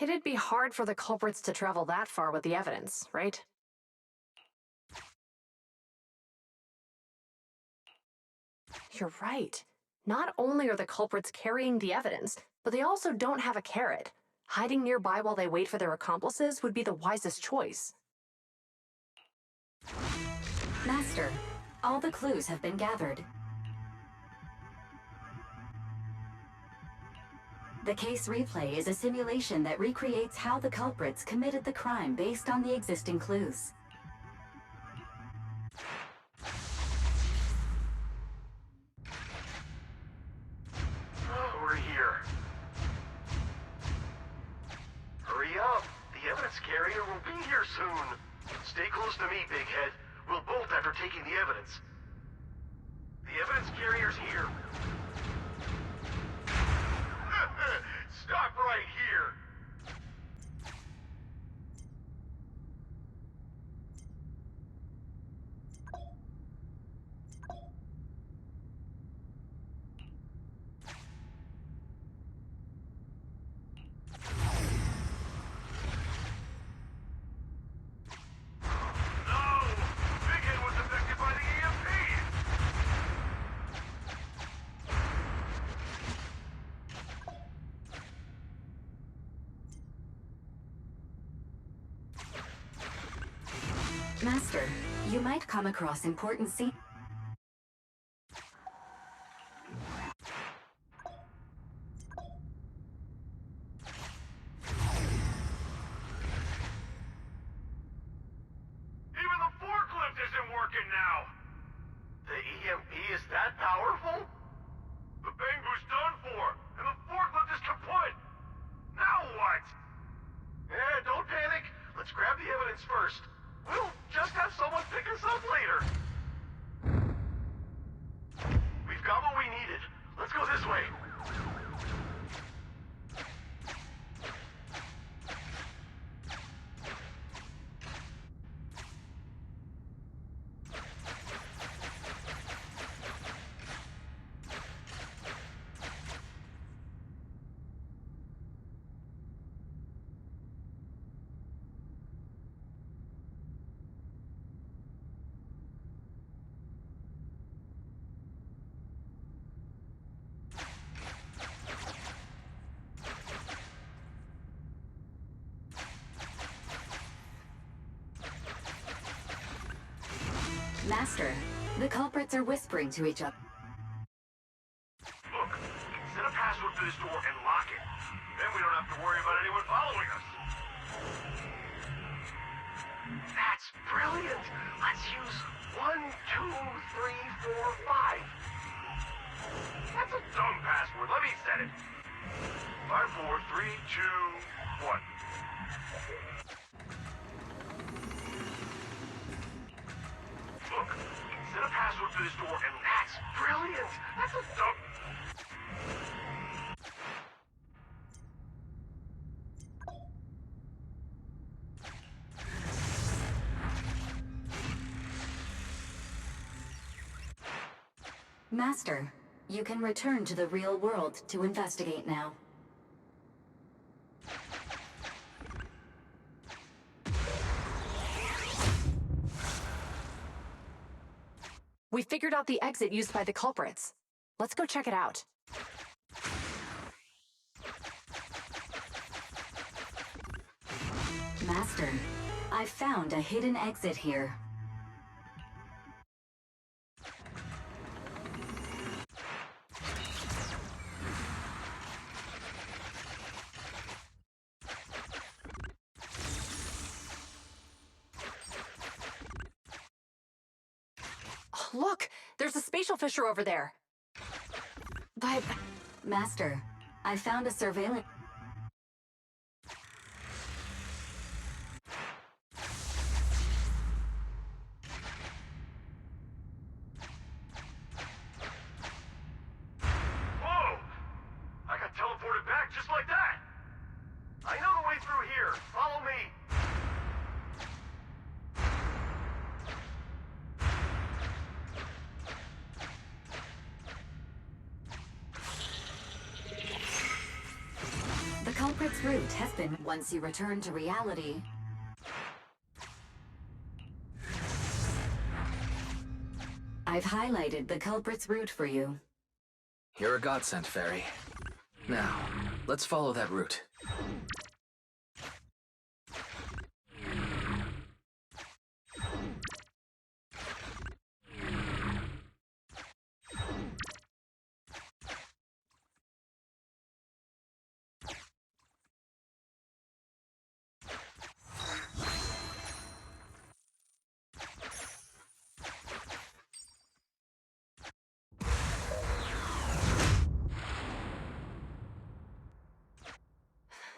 It'd be hard for the culprits to travel that far with the evidence, right? You're right. Not only are the culprits carrying the evidence, but they also don't have a carrot. Hiding nearby while they wait for their accomplices would be the wisest choice. Master, all the clues have been gathered. The case replay is a simulation that recreates how the culprits committed the crime based on the existing clues. Oh, we're here. Hurry up! The evidence carrier will be here soon. Stay close to me, Big Head. We'll bolt after taking the evidence. The evidence carrier's here. Stop right here! Master, you might come across important Even the forklift isn't working now! The EMP is that powerful? The Bangbu's done for, and the forklift is kaput! Now what? Don't panic. Let's grab the evidence first. We'll just have someone pick us up later. We've got what we needed. Let's go this way. Master, the culprits are whispering to each other. Look, set a password for this door and lock it. Then we don't have to worry about anyone following us. That's brilliant. Let's use 1, 2, 3, 4, 5. That's a dumb password. Let me set it. 5, 4, 3, 2, 1. Look, set a password for this door and that's brilliant. That's a dumb... Master, you can return to the real world to investigate now. We figured out the exit used by the culprits. Let's go check it out. Master, I've found a hidden exit here. Oh, look! There's a spatial fissure over there. But... Master, I found a surveillance... Whoa! I got teleported back just like that! I know the way through here. Follow me. The culprit's route has been once you return to reality. I've highlighted the culprit's route for you. You're a godsend, Fairy. Now, let's follow that route.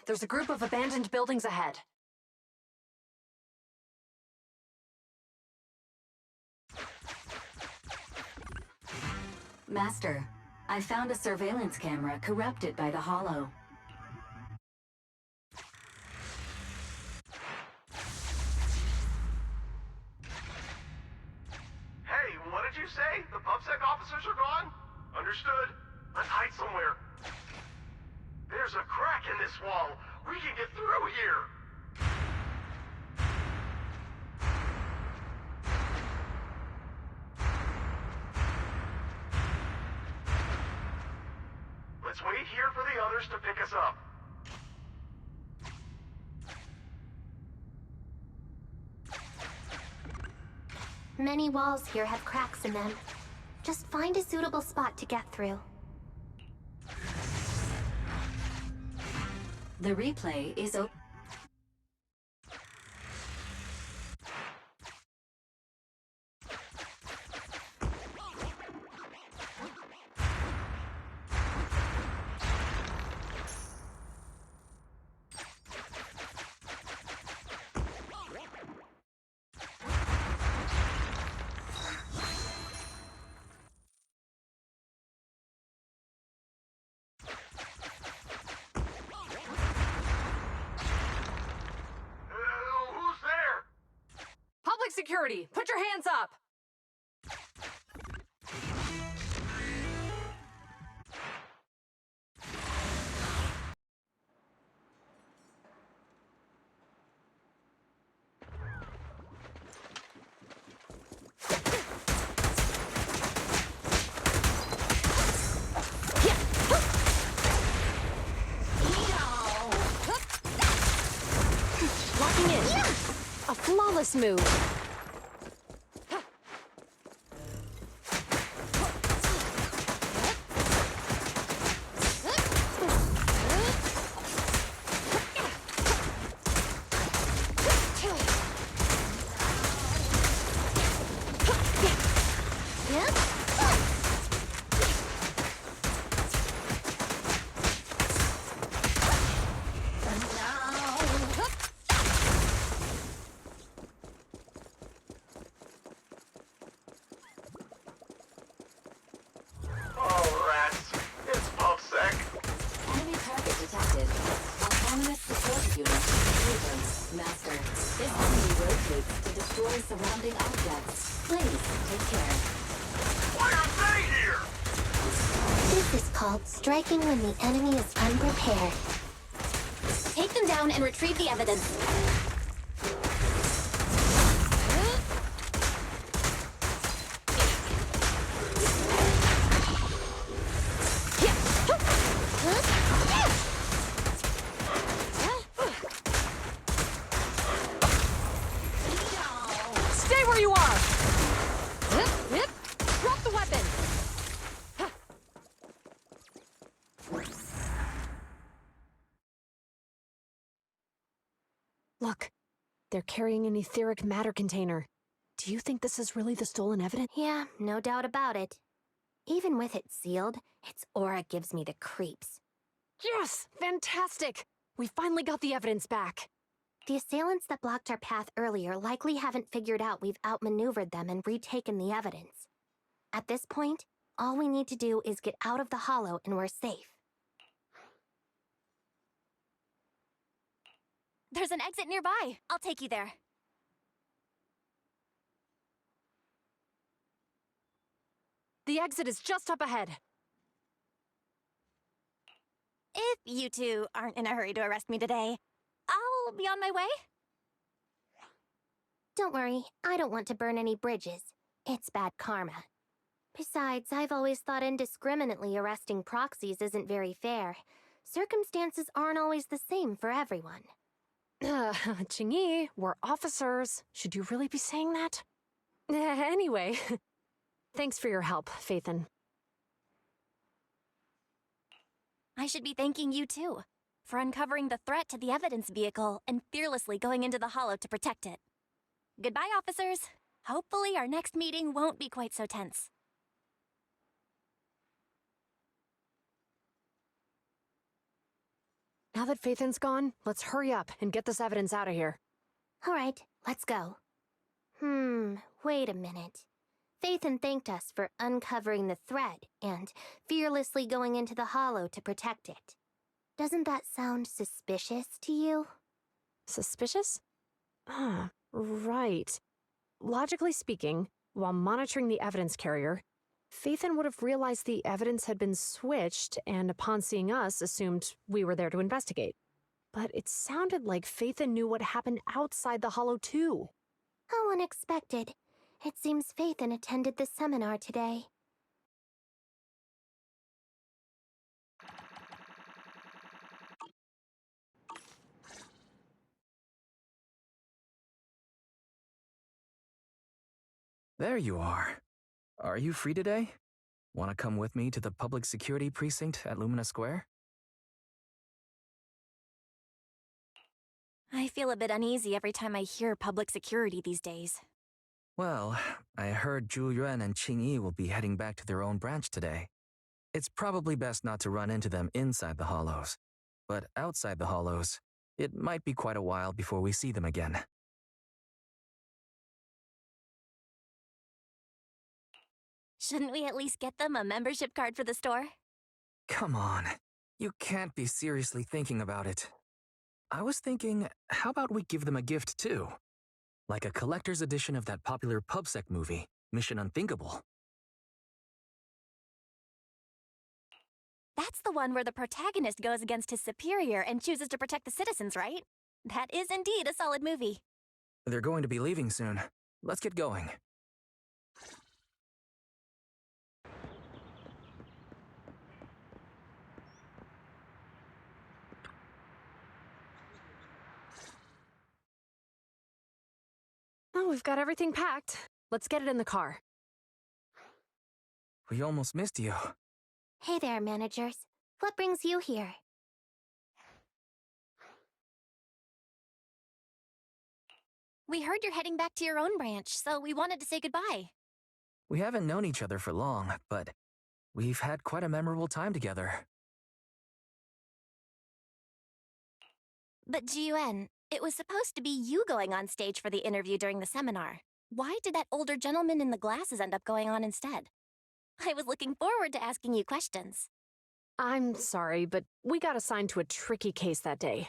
There's a group of abandoned buildings ahead. Master, I found a surveillance camera corrupted by the Hollow. Hey, what did you say? The PubSec officers are gone? Understood. Let's hide somewhere. There's a crack in this wall. We can get through here. Let's wait here for the others to pick us up. Many walls here have cracks in them. Just find a suitable spot to get through. The replay is open. Who's there? Public security, put your hands up! Locking in. A flawless move. Oh, rats. It's PubSec. Enemy target detected. Autonomous support unit. Movement. Master, this enemy rotates to destroy surrounding objects. Please, take care. Why are they here? This is called striking when the enemy is unprepared. Take them down and retrieve the evidence. Stay where you are! Drop the weapon! Look, they're carrying an etheric matter container. Do you think this is really the stolen evidence? Yeah, no doubt about it. Even with it sealed, its aura gives me the creeps. Yes! Fantastic! We finally got the evidence back. The assailants that blocked our path earlier likely haven't figured out we've outmaneuvered them and retaken the evidence. At this point, all we need to do is get out of the hollow and we're safe. There's an exit nearby. I'll take you there. The exit is just up ahead. If you two aren't in a hurry to arrest me today, I'll be on my way. Don't worry, I don't want to burn any bridges. It's bad karma. Besides, I've always thought indiscriminately arresting proxies isn't very fair. Circumstances aren't always the same for everyone. Qingyi, we're officers. Should you really be saying that? Anyway, thanks for your help, Phaethon. I should be thanking you too, for uncovering the threat to the evidence vehicle and fearlessly going into the hollow to protect it. Goodbye, officers. Hopefully our next meeting won't be quite so tense. Now that Phaethon's gone, let's hurry up and get this evidence out of here. All right, let's go. Wait a minute. Phaethon thanked us for uncovering the threat and fearlessly going into the hollow to protect it. Doesn't that sound suspicious to you? Suspicious? Right. Logically speaking, while monitoring the evidence carrier, Phaethon would have realized the evidence had been switched and upon seeing us assumed we were there to investigate. But it sounded like Phaethon knew what happened outside the hollow too. How unexpected. It seems Phaethon attended the seminar today. There you are. Are you free today? Want to come with me to the public security precinct at Lumina Square? I feel a bit uneasy every time I hear public security these days. Well, I heard Zhu Yuan and Qingyi will be heading back to their own branch today. It's probably best not to run into them inside the hollows. But outside the hollows, it might be quite a while before we see them again. Shouldn't we at least get them a membership card for the store? Come on, you can't be seriously thinking about it. I was thinking, how about we give them a gift too? Like a collector's edition of that popular PubSec movie, Mission Unthinkable. That's the one where the protagonist goes against his superior and chooses to protect the citizens, right? That is indeed a solid movie. They're going to be leaving soon. Let's get going. Oh, we've got everything packed. Let's get it in the car. We almost missed you. Hey there, managers. What brings you here? We heard you're heading back to your own branch, so we wanted to say goodbye. We haven't known each other for long, but we've had quite a memorable time together. But Ji-Yuan, it was supposed to be you going on stage for the interview during the seminar. Why did that older gentleman in the glasses end up going on instead? I was looking forward to asking you questions. I'm sorry, but we got assigned to a tricky case that day.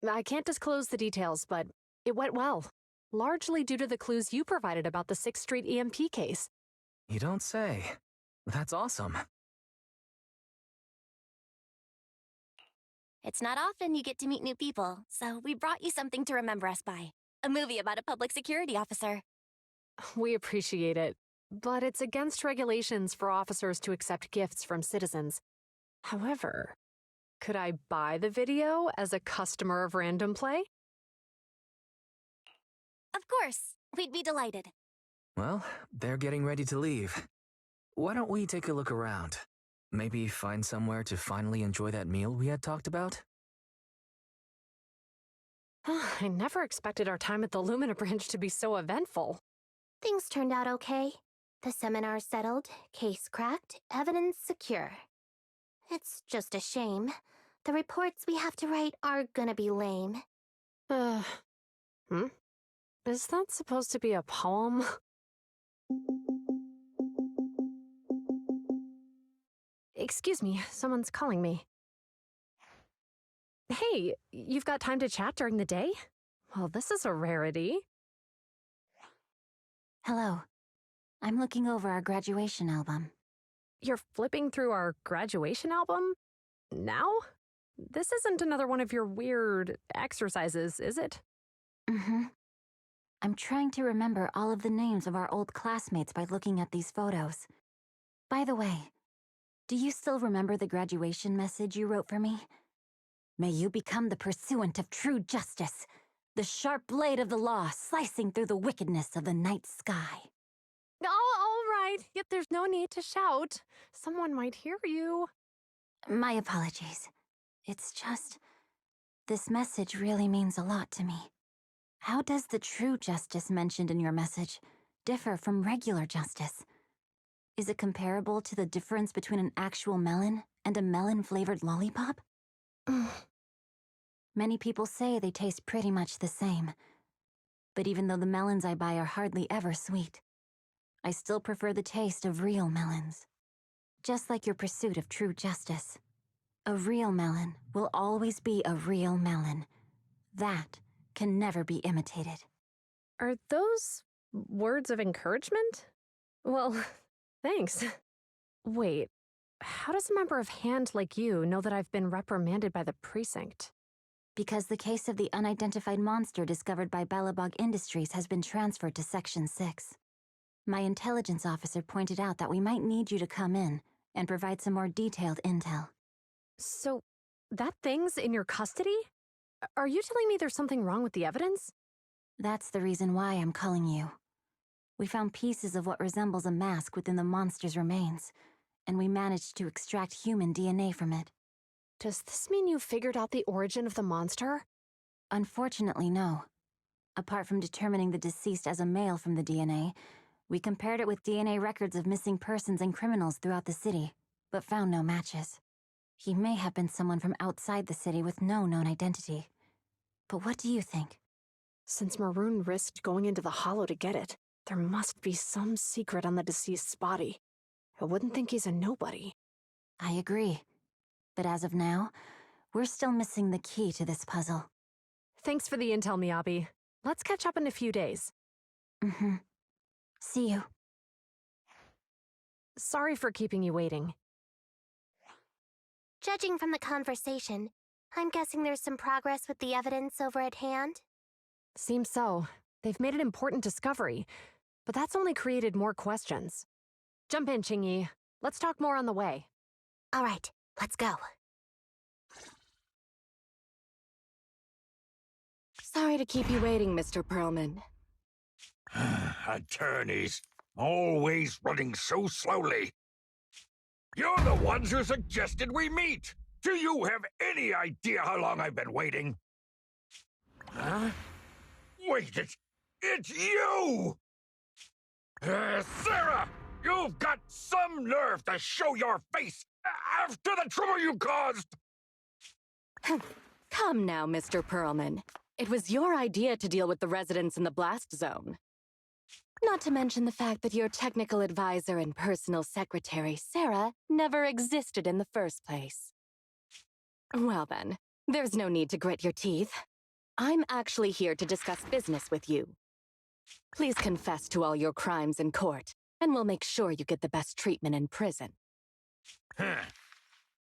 I can't disclose the details, but it went well. Largely due to the clues you provided about the 6th Street EMP case. You don't say. That's awesome. It's not often you get to meet new people, so we brought you something to remember us by. A movie about a public security officer. We appreciate it, but it's against regulations for officers to accept gifts from citizens. However, could I buy the video as a customer of Random Play? Of course, we'd be delighted. Well, they're getting ready to leave. Why don't we take a look around? Maybe find somewhere to finally enjoy that meal we had talked about? I never expected our time at the Lumina branch to be so eventful. Things turned out okay. The seminar settled, case cracked, evidence secure. It's just a shame. The reports we have to write are gonna be lame. Is that supposed to be a poem? Excuse me, someone's calling me. Hey, you've got time to chat during the day? Well, this is a rarity. Hello. I'm looking over our graduation album. You're flipping through our graduation album? Now? This isn't another one of your weird exercises, is it? Mm-hmm. I'm trying to remember all of the names of our old classmates by looking at these photos. By the way, do you still remember the graduation message you wrote for me? May you become the pursuant of true justice, the sharp blade of the law slicing through the wickedness of the night sky. Oh, all right. Yet there's no need to shout. Someone might hear you. My apologies. It's just, this message really means a lot to me. How does the true justice mentioned in your message differ from regular justice? Is it comparable to the difference between an actual melon and a melon-flavored lollipop? Many people say they taste pretty much the same. But even though the melons I buy are hardly ever sweet, I still prefer the taste of real melons. Just like your pursuit of true justice. A real melon will always be a real melon. That can never be imitated. Are those words of encouragement? Well, thanks. Wait, how does a member of Hand like you know that I've been reprimanded by the precinct? Because the case of the unidentified monster discovered by Belobog Industries has been transferred to Section 6. My intelligence officer pointed out that we might need you to come in and provide some more detailed intel. So, that thing's in your custody? Are you telling me there's something wrong with the evidence? That's the reason why I'm calling you. We found pieces of what resembles a mask within the monster's remains, and we managed to extract human DNA from it. Does this mean you figured out the origin of the monster? Unfortunately, no. Apart from determining the deceased as a male from the DNA, we compared it with DNA records of missing persons and criminals throughout the city, but found no matches. He may have been someone from outside the city with no known identity. But what do you think? Since Maroon risked going into the Hollow to get it, there must be some secret on the deceased's body. I wouldn't think he's a nobody. I agree. But as of now, we're still missing the key to this puzzle. Thanks for the intel, Miyabi. Let's catch up in a few days. Mm-hmm. See you. Sorry for keeping you waiting. Judging from the conversation, I'm guessing there's some progress with the evidence over at Hand? Seems so. They've made an important discovery, but that's only created more questions. Jump in, Qingyi. Let's talk more on the way. All right, let's go. Sorry to keep you waiting, Mr. Perlman. Attorneys, always running so slowly. You're the ones who suggested we meet. Do you have any idea how long I've been waiting? Huh? Wait, it's you! Sarah! You've got some nerve to show your face after the trouble you caused! Come now, Mr. Perlman. It was your idea to deal with the residents in the blast zone. Not to mention the fact that your technical advisor and personal secretary, Sarah, never existed in the first place. Well then, there's no need to grit your teeth. I'm actually here to discuss business with you. Please confess to all your crimes in court, and we'll make sure you get the best treatment in prison. Huh.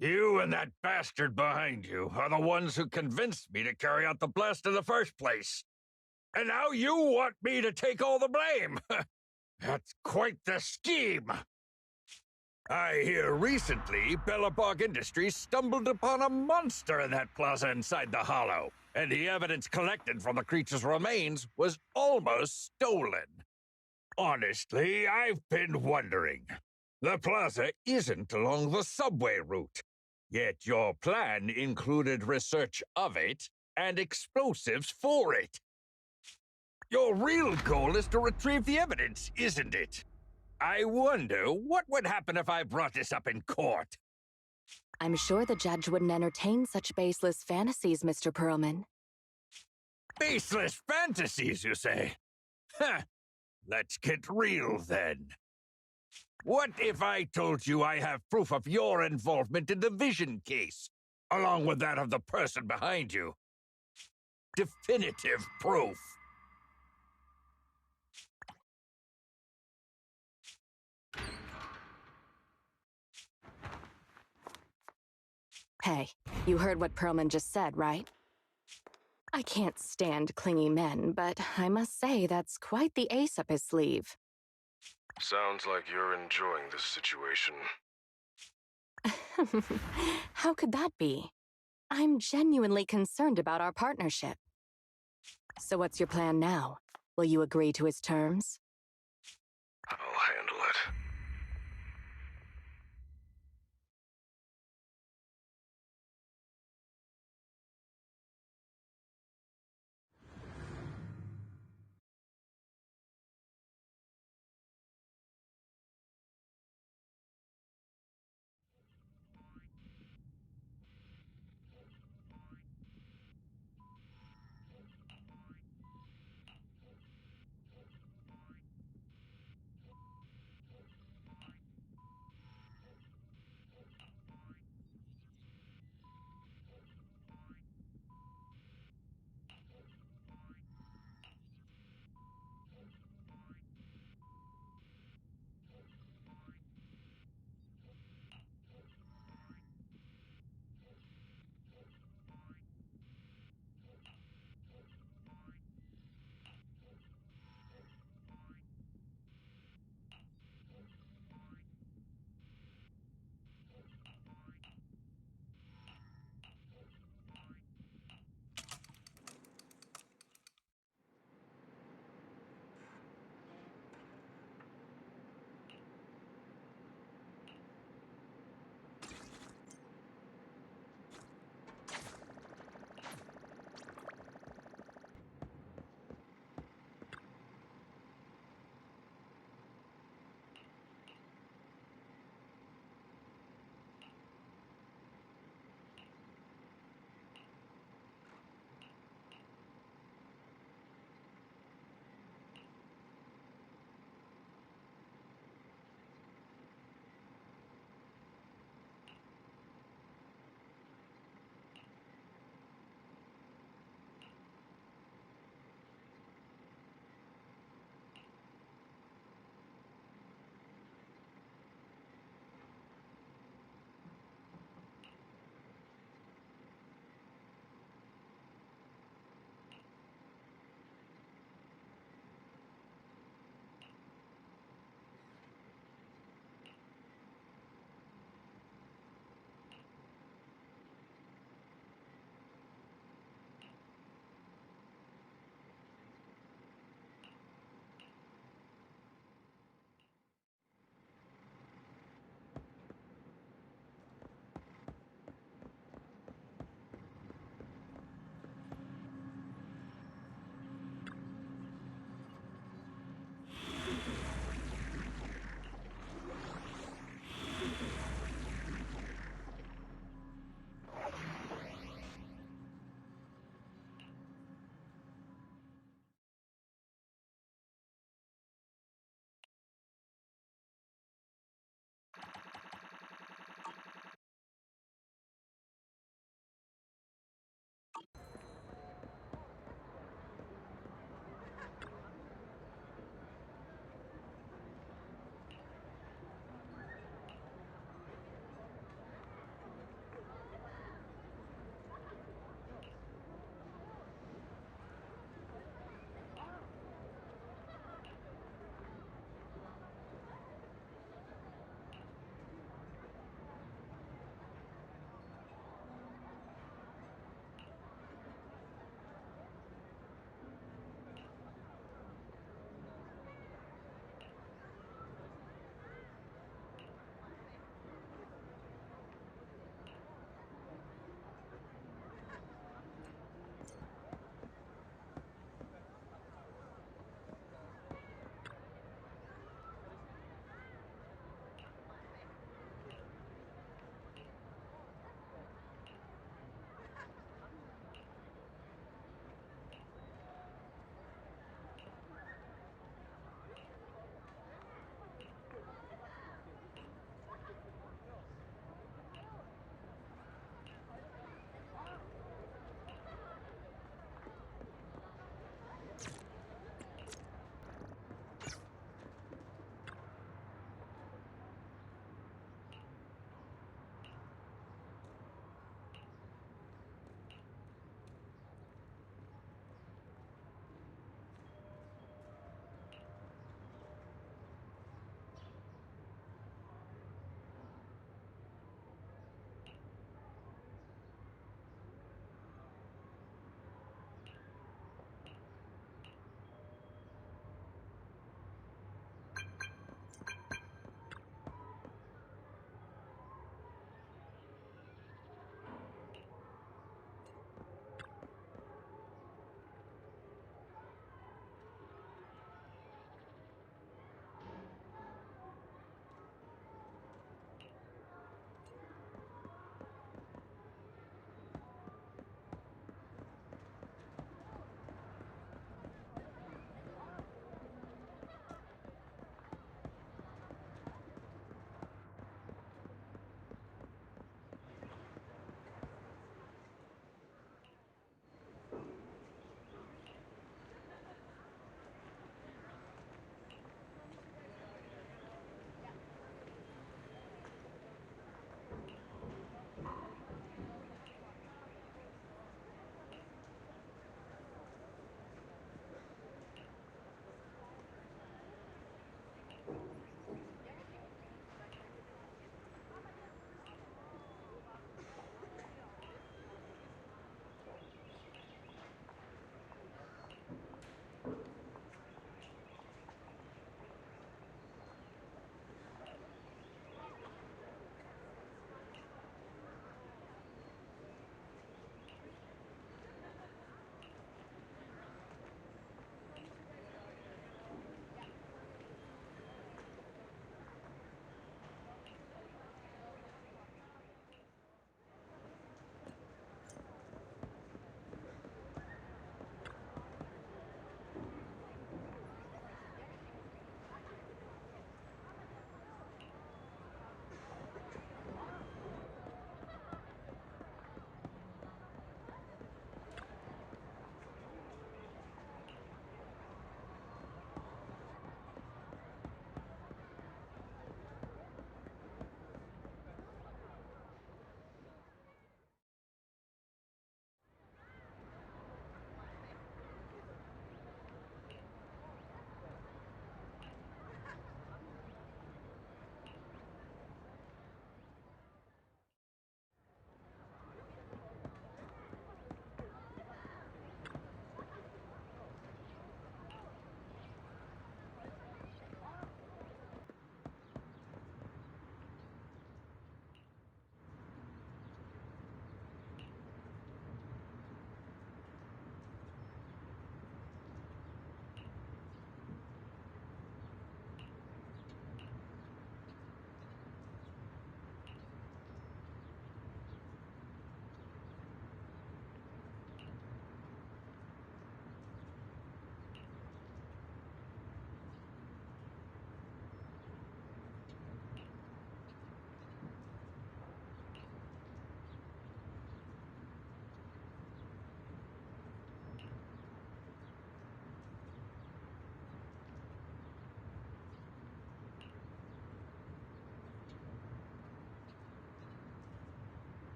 You and that bastard behind you are the ones who convinced me to carry out the blast in the first place. And now you want me to take all the blame. That's quite the scheme. I hear recently Belobog Industries stumbled upon a monster in that plaza inside the Hollow, and the evidence collected from the creature's remains was almost stolen. Honestly, I've been wondering. The plaza isn't along the subway route, yet your plan included research of it and explosives for it. Your real goal is to retrieve the evidence, isn't it? I wonder what would happen if I brought this up in court. I'm sure the judge wouldn't entertain such baseless fantasies, Mr. Perlman. Baseless fantasies, you say? Huh. Let's get real, then. What if I told you I have proof of your involvement in the Vision case, along with that of the person behind you? Definitive proof. Hey, you heard what Perlman just said, right? I can't stand clingy men, but I must say that's quite the ace up his sleeve. Sounds like you're enjoying this situation. How could that be? I'm genuinely concerned about our partnership. So what's your plan now? Will you agree to his terms? I'll handle it.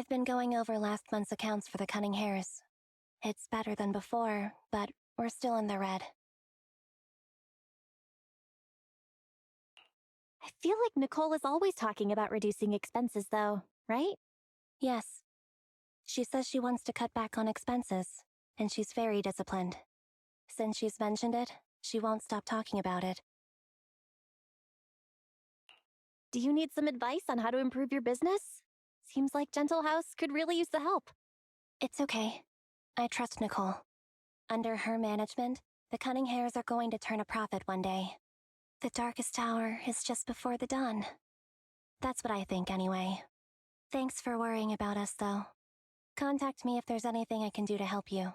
I've been going over last month's accounts for the Cunning Hares. It's better than before, but we're still in the red. I feel like Nicole is always talking about reducing expenses, though, right? Yes. She says she wants to cut back on expenses, and she's very disciplined. Since she's mentioned it, she won't stop talking about it. Do you need some advice on how to improve your business? Seems like Gentle House could really use the help. It's okay. I trust Nicole. Under her management, the Cunning Hares are going to turn a profit one day. The darkest hour is just before the dawn. That's what I think anyway. Thanks for worrying about us, though. Contact me if there's anything I can do to help you.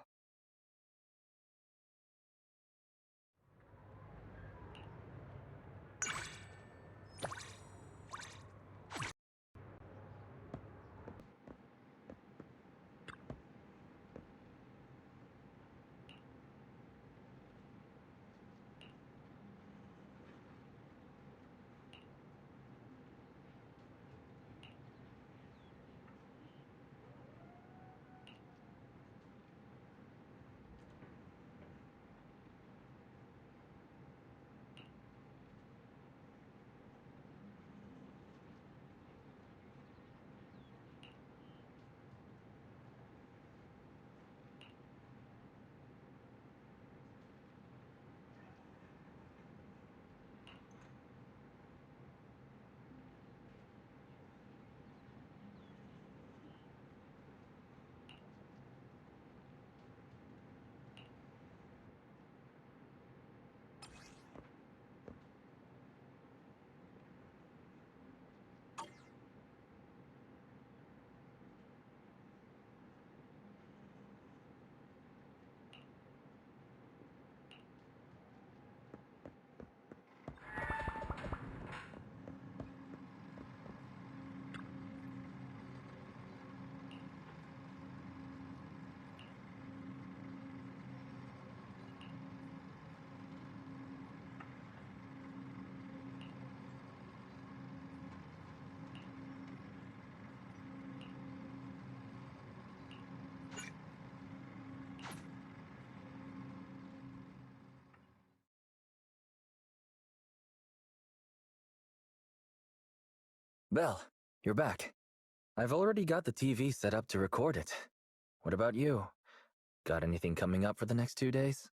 Belle, you're back. I've already got the TV set up to record it. What about you? Got anything coming up for the next 2 days?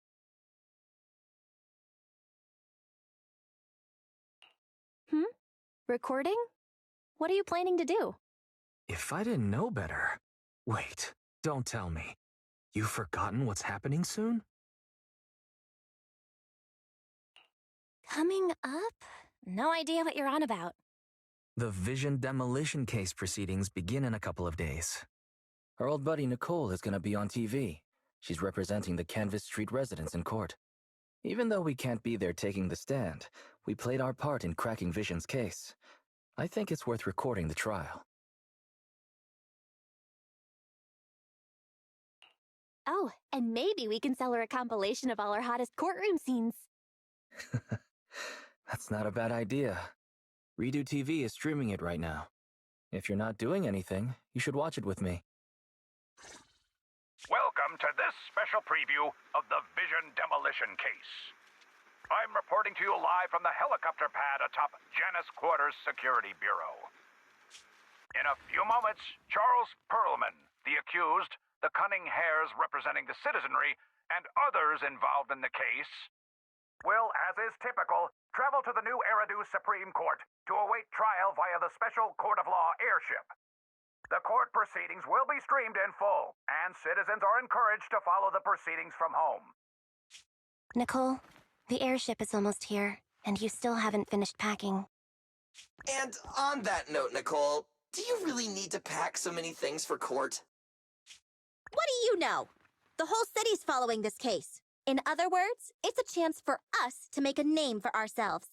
Recording? What are you planning to do? If I didn't know better... Wait, don't tell me. You've forgotten what's happening soon? Coming up? No idea what you're on about. The Vision demolition case proceedings begin in a couple of days. Our old buddy Nicole is going to be on TV. She's representing the Canvas Street residents in court. Even though we can't be there taking the stand, we played our part in cracking Vision's case. I think it's worth recording the trial. Oh, and maybe we can sell her a compilation of all our hottest courtroom scenes. That's not a bad idea. Redo TV is streaming it right now. If you're not doing anything, you should watch it with me. Welcome to this special preview of the Vision demolition case. I'm reporting to you live from the helicopter pad atop Janus Quarters Security Bureau. In a few moments, Charles Perlman, the accused, the Cunning Hares representing the citizenry, and others involved in the case, will, as is typical, travel to the new Eridu Supreme Court to await trial via the Special Court of Law airship. The court proceedings will be streamed in full, and citizens are encouraged to follow the proceedings from home. Nicole, the airship is almost here, and you still haven't finished packing. And on that note, Nicole, do you really need to pack so many things for court? What do you know? The whole city's following this case. In other words, it's a chance for us to make a name for ourselves.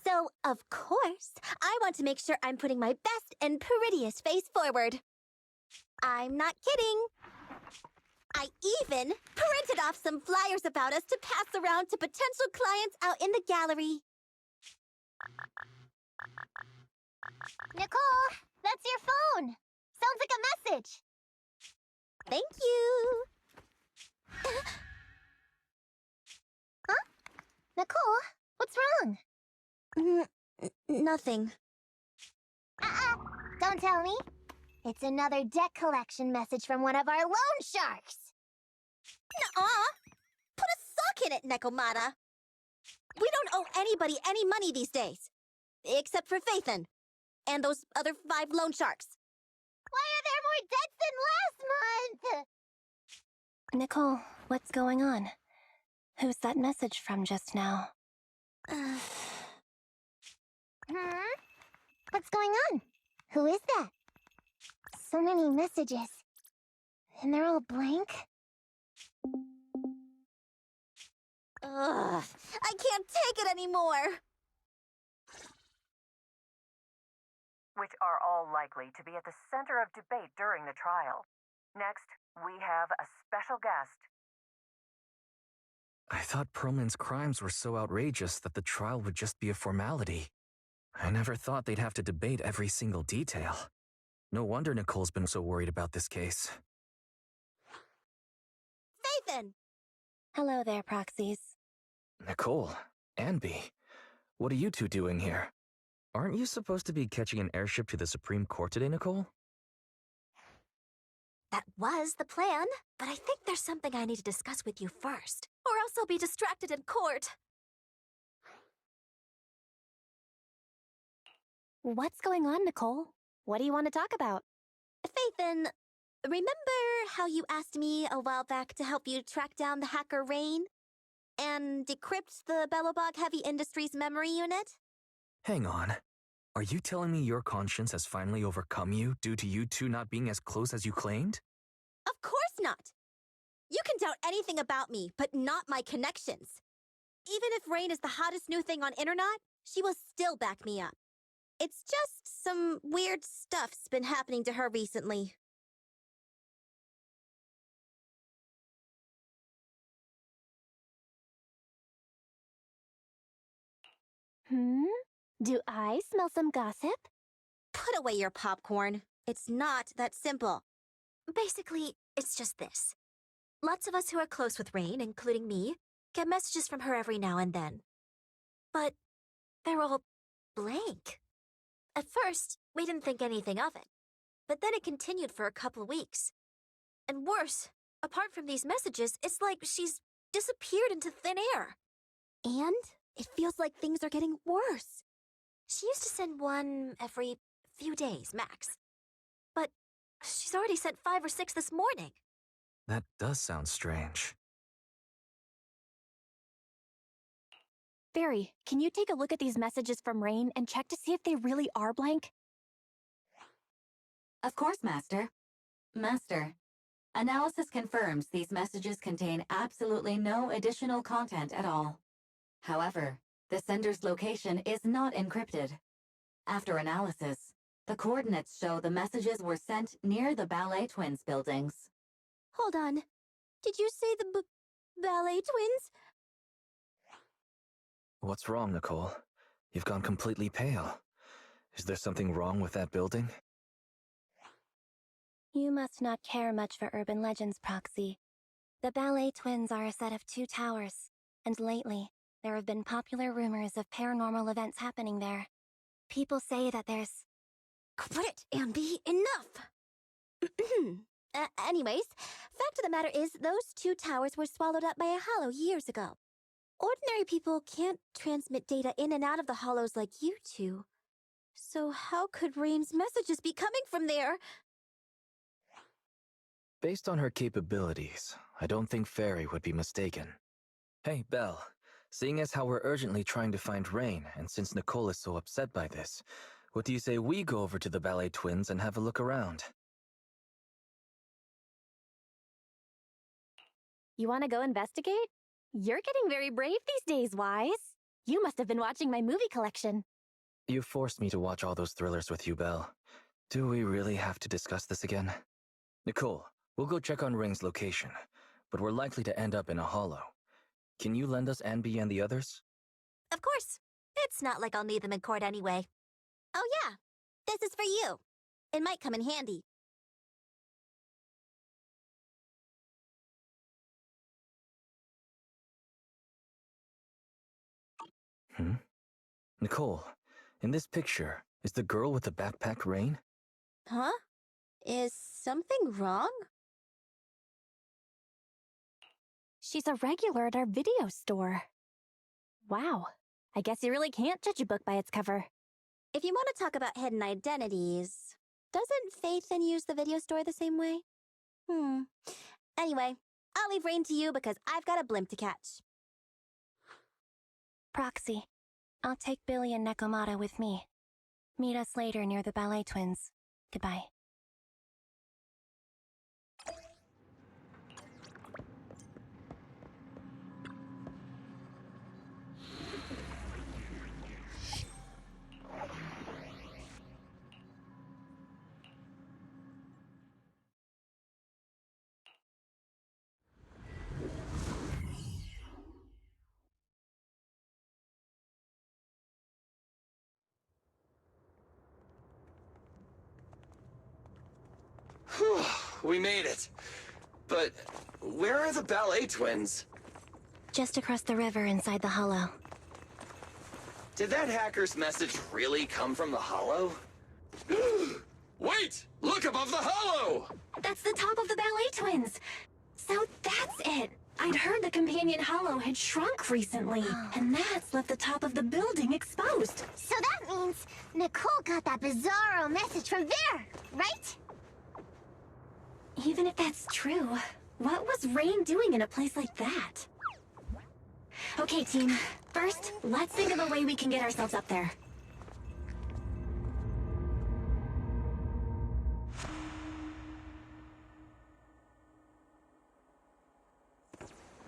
So, of course, I want to make sure I'm putting my best and prettiest face forward. I'm not kidding. I even printed off some flyers about us to pass around to potential clients out in the gallery. Nicole, that's your phone. Sounds like a message. Thank you. Huh? Nicole, what's wrong? Nothing. Don't tell me. It's another deck collection message from one of our loan sharks. Nuh-uh. Put a sock in it, Nekomata. We don't owe anybody any money these days. Except for Faithin. And those other 5 loan sharks. Why are there more debts than last month? Nicole, what's going on? Who's that message from just now? What's going on? Who is that? So many messages. And they're all blank? Ugh, I can't take it anymore. Which are all likely to be at the center of debate during the trial. Next, we have a special guest. I thought Perlman's crimes were so outrageous that the trial would just be a formality. I never thought they'd have to debate every single detail. No wonder Nicole's been so worried about this case. Faithin! Hello there, proxies. Nicole, Anby, what are you two doing here? Aren't you supposed to be catching an airship to the Supreme Court today, Nicole? That was the plan, but I think there's something I need to discuss with you first, or else I'll be distracted in court. What's going on, Nicole? What do you want to talk about? Faithin, remember how you asked me a while back to help you track down the hacker Rain? And decrypt the Bellobog Heavy Industries memory unit? Hang on. Are you telling me your conscience has finally overcome you due to you two not being as close as you claimed? Of course not! You can doubt anything about me, but not my connections. Even if Rain is the hottest new thing on internet, she will still back me up. It's just some weird stuff's been happening to her recently. Do I smell some gossip? Put away your popcorn. It's not that simple. Basically, it's just this. Lots of us who are close with Rain, including me, get messages from her every now and then. But they're all blank. At first, we didn't think anything of it. But then it continued for a couple weeks. And worse, apart from these messages, it's like she's disappeared into thin air. And it feels like things are getting worse. She used to send one every few days, max. But she's already sent 5 or 6 this morning. That does sound strange. Barry, can you take a look at these messages from Rain and check to see if they really are blank? Of course, Master. Master, analysis confirms these messages contain absolutely no additional content at all. However, the sender's location is not encrypted. After analysis, the coordinates show the messages were sent near the Ballet Twins buildings. Hold on. Did you say the Ballet Twins? What's wrong, Nicole? You've gone completely pale. Is there something wrong with that building? You must not care much for urban legends, Proxy. The Ballet Twins are a set of 2 towers, and lately, there have been popular rumors of paranormal events happening there. People say that there's... Quit it, Anby! Enough! Anyways, fact of the matter is, those 2 towers were swallowed up by a hollow years ago. Ordinary people can't transmit data in and out of the hollows like you two. So how could Rain's messages be coming from there? Based on her capabilities, I don't think Fairy would be mistaken. Hey, Belle. Seeing as how we're urgently trying to find Rain, and since Nicole is so upset by this, what do you say we go over to the Ballet Twins and have a look around? You want to go investigate? You're getting very brave these days, Wise. You must have been watching my movie collection. You forced me to watch all those thrillers with you, Belle. Do we really have to discuss this again? Nicole, we'll go check on Rain's location, but we're likely to end up in a hollow. Can you lend us Anby and the others? Of course. It's not like I'll need them in court anyway. Oh yeah, this is for you. It might come in handy. Nicole, in this picture, is the girl with the backpack Rain? Huh? Is something wrong? She's a regular at our video store. Wow. I guess you really can't judge a book by its cover. If you want to talk about hidden identities, doesn't Faith then use the video store the same way? Anyway, I'll leave Rain to you because I've got a blimp to catch. Proxy, I'll take Billy and Nekomata with me. Meet us later near the ballet twins. Goodbye. We made it. But where are the ballet twins? Just across the river inside the hollow. Did that hacker's message really come from the hollow? Wait! Look above the hollow! That's the top of the ballet twins! So that's it! I'd heard the companion hollow had shrunk recently, and that's left the top of the building exposed. So that means Nicole got that bizarro message from there, right? Even if that's true, what was Rain doing in a place like that? Okay, team. First, let's think of a way we can get ourselves up there.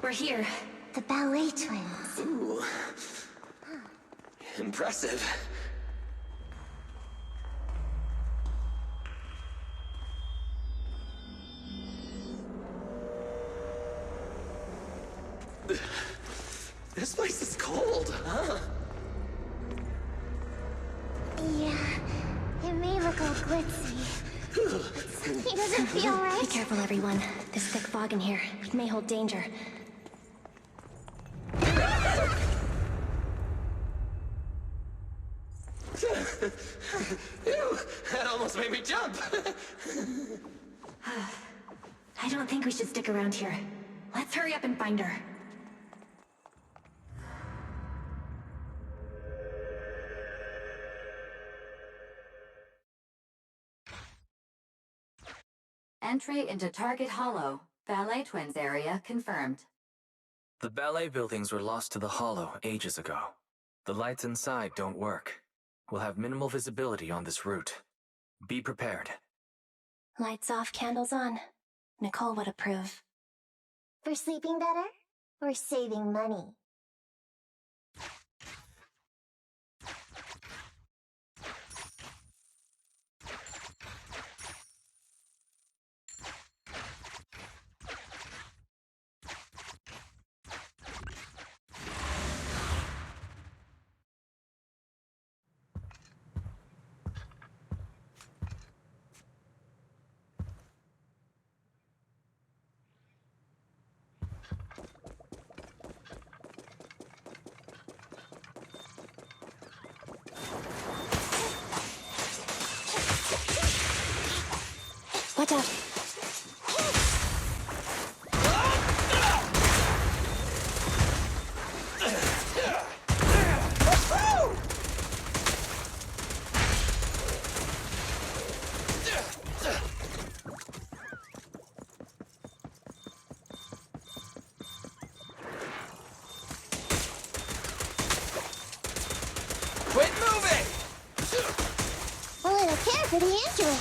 We're here. The ballet twins. Ooh. Impressive. This place is cold, huh? Yeah, it may look all glitzy. Something doesn't feel right. Be careful, everyone. There's thick fog in here. It may hold danger. Ew, that almost made me jump. I don't think we should stick around here. Let's hurry up and find her. Entry into Target Hollow, Ballet Twins area confirmed. The ballet buildings were lost to the hollow ages ago. The lights inside don't work. We'll have minimal visibility on this route. Be prepared. Lights off, candles on. Nicole would approve. For sleeping better? Or saving money? Watch out. Quit moving! A little care for the android.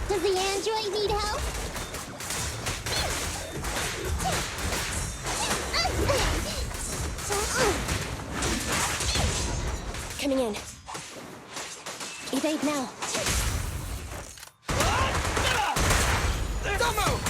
Does the android need help? Coming in. Evade now. Don't move!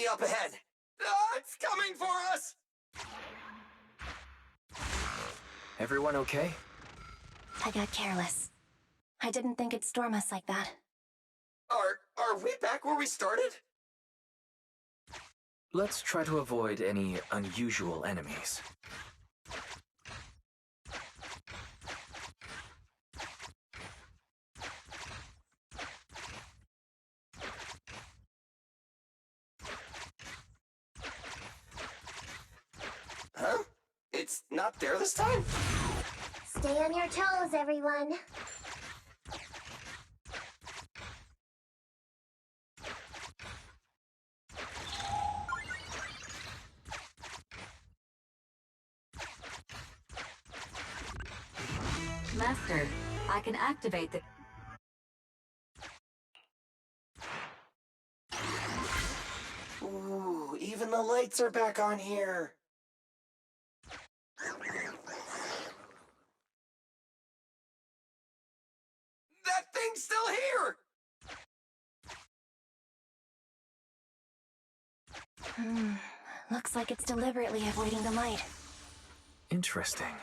enemy up ahead! Ah, it's coming for us! Everyone okay? I got careless. I didn't think it'd storm us like that. Are we back where we started? Let's try to avoid any unusual enemies. Huh? It's not there this time? Stay on your toes, everyone. Master, I can activate the... Ooh, even the lights are back on here. That thing's still here! Looks like it's deliberately avoiding the light. Interesting.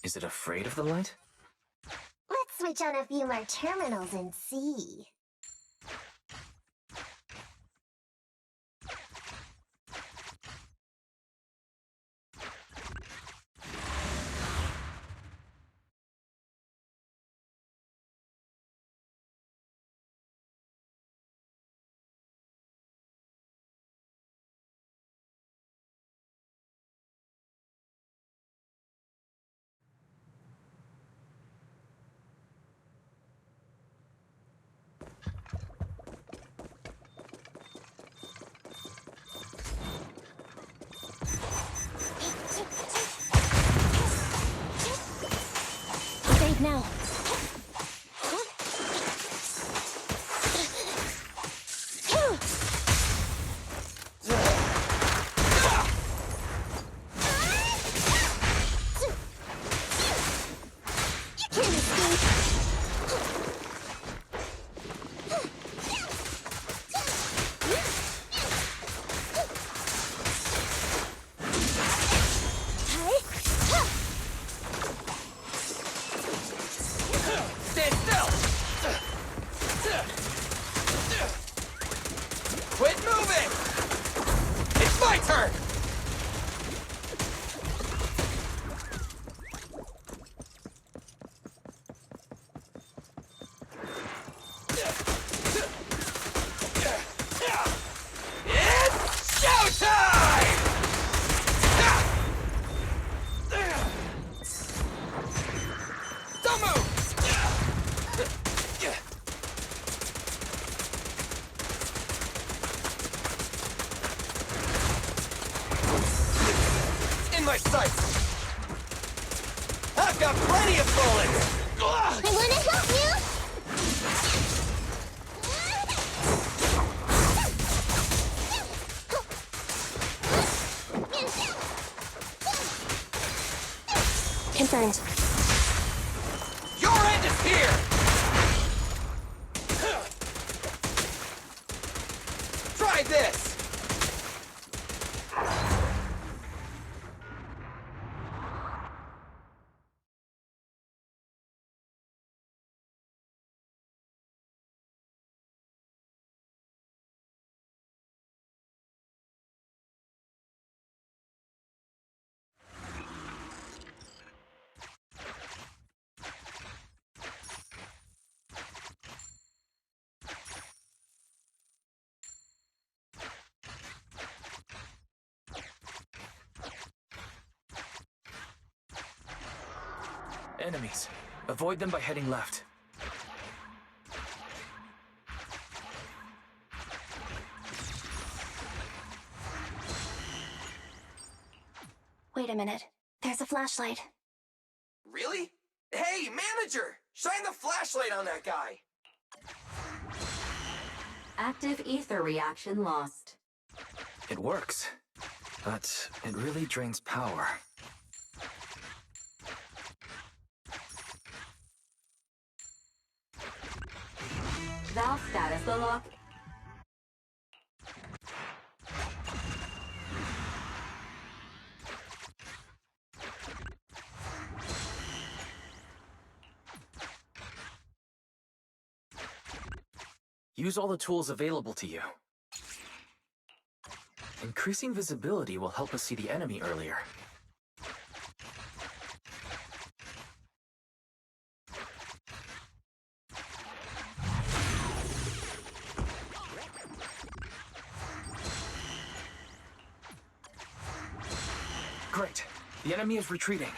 Is it afraid of the light? Let's switch on a few more terminals and see. Save now. Stand still! Quit moving! It's my turn! It's showtime! Don't move! In my sights! I've got plenty of bullets! I wanna help you! Confirmed. Your end is here! Try this! Enemies. Avoid them by heading left. Wait a minute. There's a flashlight. Really? Hey, manager! Shine the flashlight on that guy! Active ether reaction lost. It works, but it really drains power. Valve status unlock. Use all the tools available to you. Increasing visibility will help us see the enemy earlier. Great. The enemy is retreating.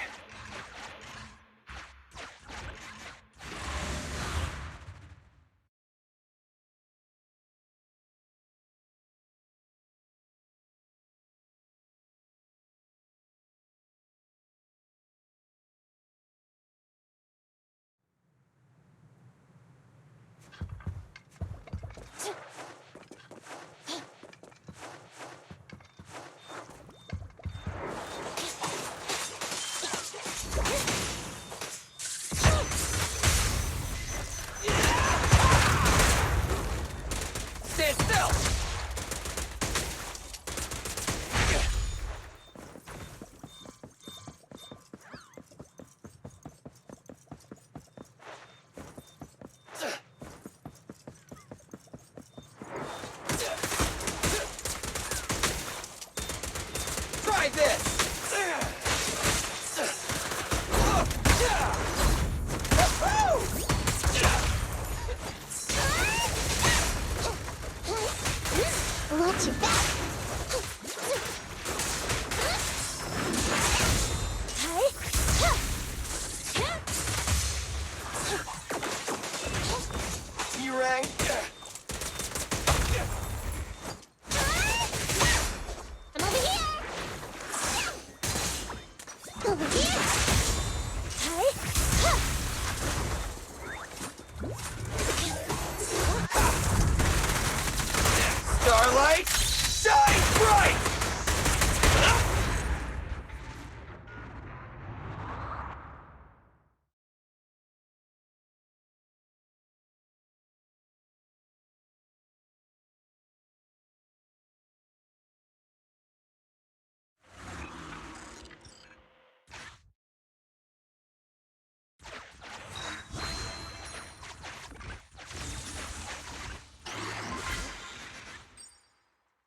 Stand still! Try this! Watch your back! You rang? I'm over here! Over here! Starlight, shine bright!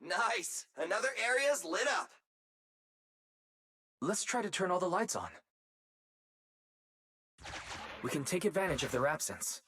Nice! Another area's lit up. Let's try to turn all the lights on. We can take advantage of their absence.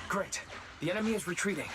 Great. The enemy is retreating.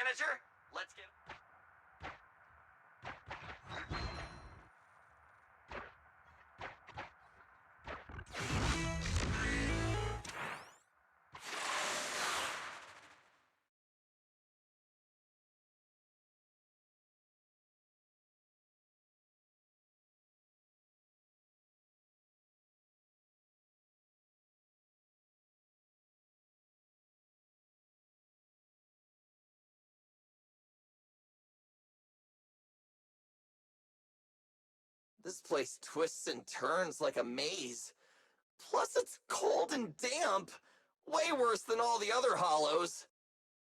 manager? Let's get... This place twists and turns like a maze. Plus it's cold and damp. Way worse than all the other hollows.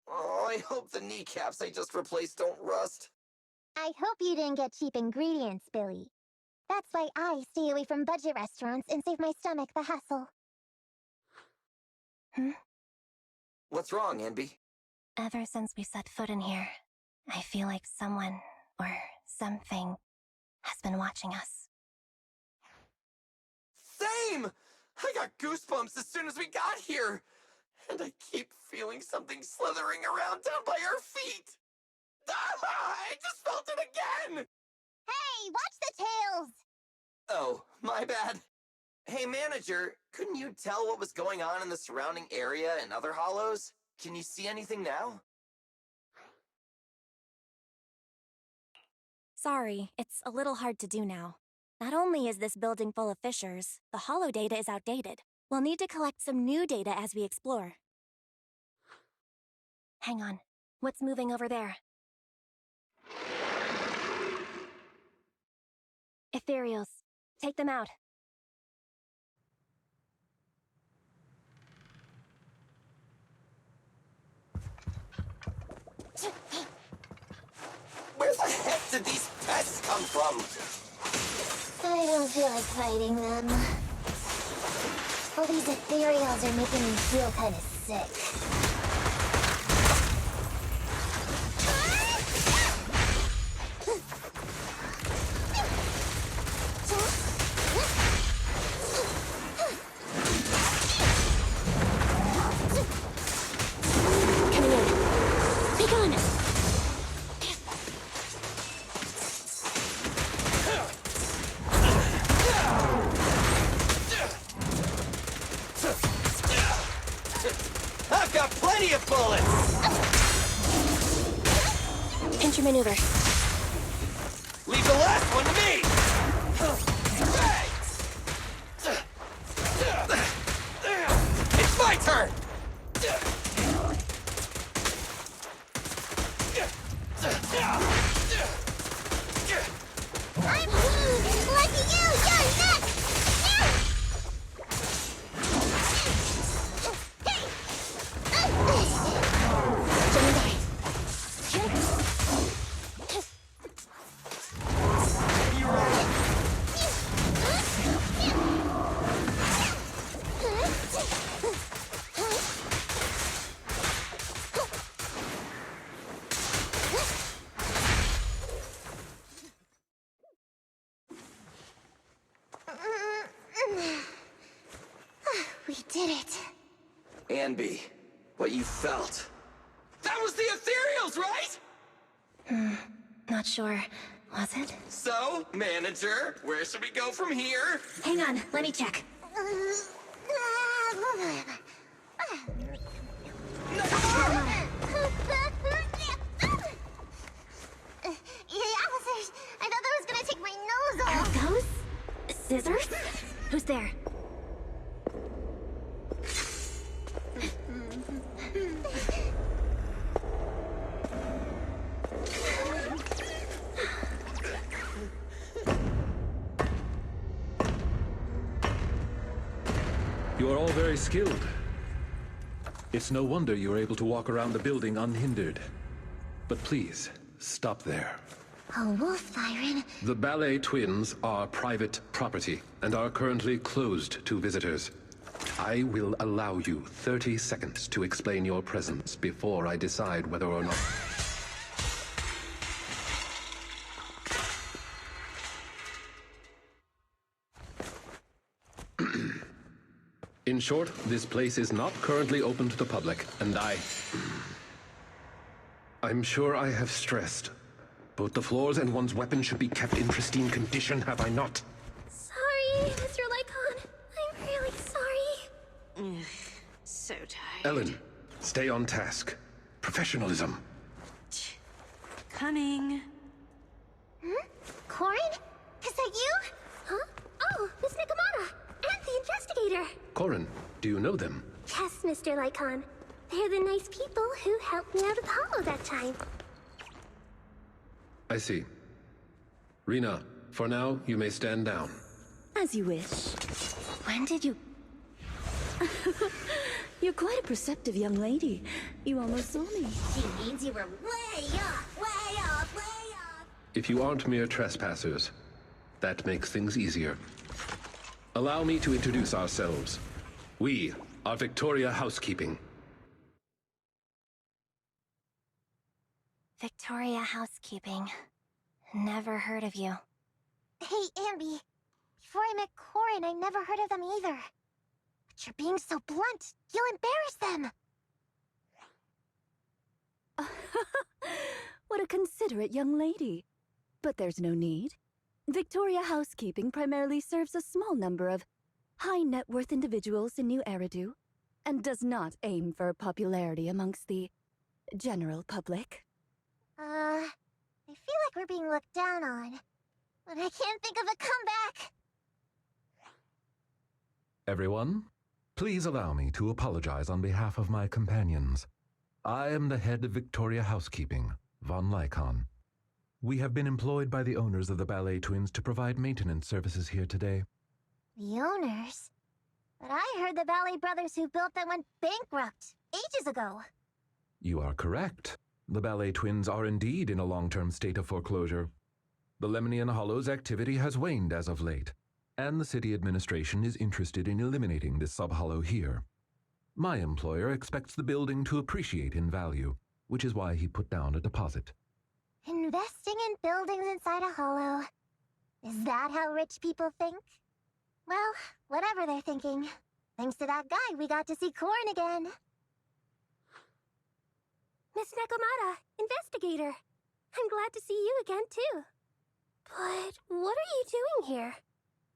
Oh, I hope the kneecaps I just replaced don't rust. I hope you didn't get cheap ingredients, Billy. That's why I stay away from budget restaurants and save my stomach the hassle. What's wrong, Enby? Ever since we set foot in here, I feel like someone, or something, has been watching us. Same! I got goosebumps as soon as we got here. And I keep feeling something slithering around down by our feet. Ah, I just felt it again! Hey, watch the tails! Oh, my bad. Hey, manager, couldn't you tell what was going on in the surrounding area and other hollows? Can you see anything now? Sorry, it's a little hard to do now. Not only is this building full of fissures, the hollow data is outdated. We'll need to collect some new data as we explore. Hang on. What's moving over there? Ethereals. Take them out. Where the heck did these pests come from? I don't feel like fighting them. All these ethereals are making me feel kind of sick. Coming in. Be gone! I've got plenty of bullets! Pinch your maneuver. Leave the last one to me! It's my turn! I'm lucky you're next! We did it. Enby, what you felt. That was the ethereals, right? Not sure. Was it? So, manager, where should we go from here? Hang on, let me check. Officers, I thought that was gonna take my nose off. Are those scissors? Who's there? You are all very skilled. It's no wonder you are able to walk around the building unhindered. But please, stop there. A wolf siren? The ballet twins are private property and are currently closed to visitors. I will allow you 30 seconds to explain your presence before I decide whether or not... In short, this place is not currently open to the public, and I'm sure I have stressed. Both the floors and one's weapon should be kept in pristine condition, have I not? Sorry, Mr. Lycon. I'm really sorry. So tired. Ellen, stay on task. Professionalism. Coming. Corin? Is that you? Huh? Oh, Miss Nakamata! And the investigator! Corin, do you know them? Yes, Mr. Lycon. They're the nice people who helped me out of the hollow that time. I see. Rena, for now, you may stand down. As you wish. When did you... You're quite a perceptive young lady. You almost saw me. She means you were way off, way off, way off. If you aren't mere trespassers, that makes things easier. Allow me to introduce ourselves. We are Victoria Housekeeping. Victoria Housekeeping. Never heard of you. Hey, Ambi. Before I met Corin, I never heard of them either. But you're being so blunt. You'll embarrass them. What a considerate young lady. But there's no need. Victoria Housekeeping primarily serves a small number of high net worth individuals in New Eridu, and does not aim for popularity amongst the general public. I feel like we're being looked down on, but I can't think of a comeback. Everyone, please allow me to apologize on behalf of my companions. I am the head of Victoria Housekeeping, Von Lycon. We have been employed by the owners of the Ballet Twins to provide maintenance services here today. The owners? But I heard the Ballet Brothers who built them went bankrupt ages ago. You are correct. The Ballet Twins are indeed in a long-term state of foreclosure. The Lemnian Hollow's activity has waned as of late, and the city administration is interested in eliminating this sub-hollow here. My employer expects the building to appreciate in value, which is why he put down a deposit. Investing in buildings inside a hollow. Is that how rich people think? Well, whatever they're thinking. Thanks to that guy, we got to see Corin again. Miss Nakamata, investigator. I'm glad to see you again, too. But what are you doing here?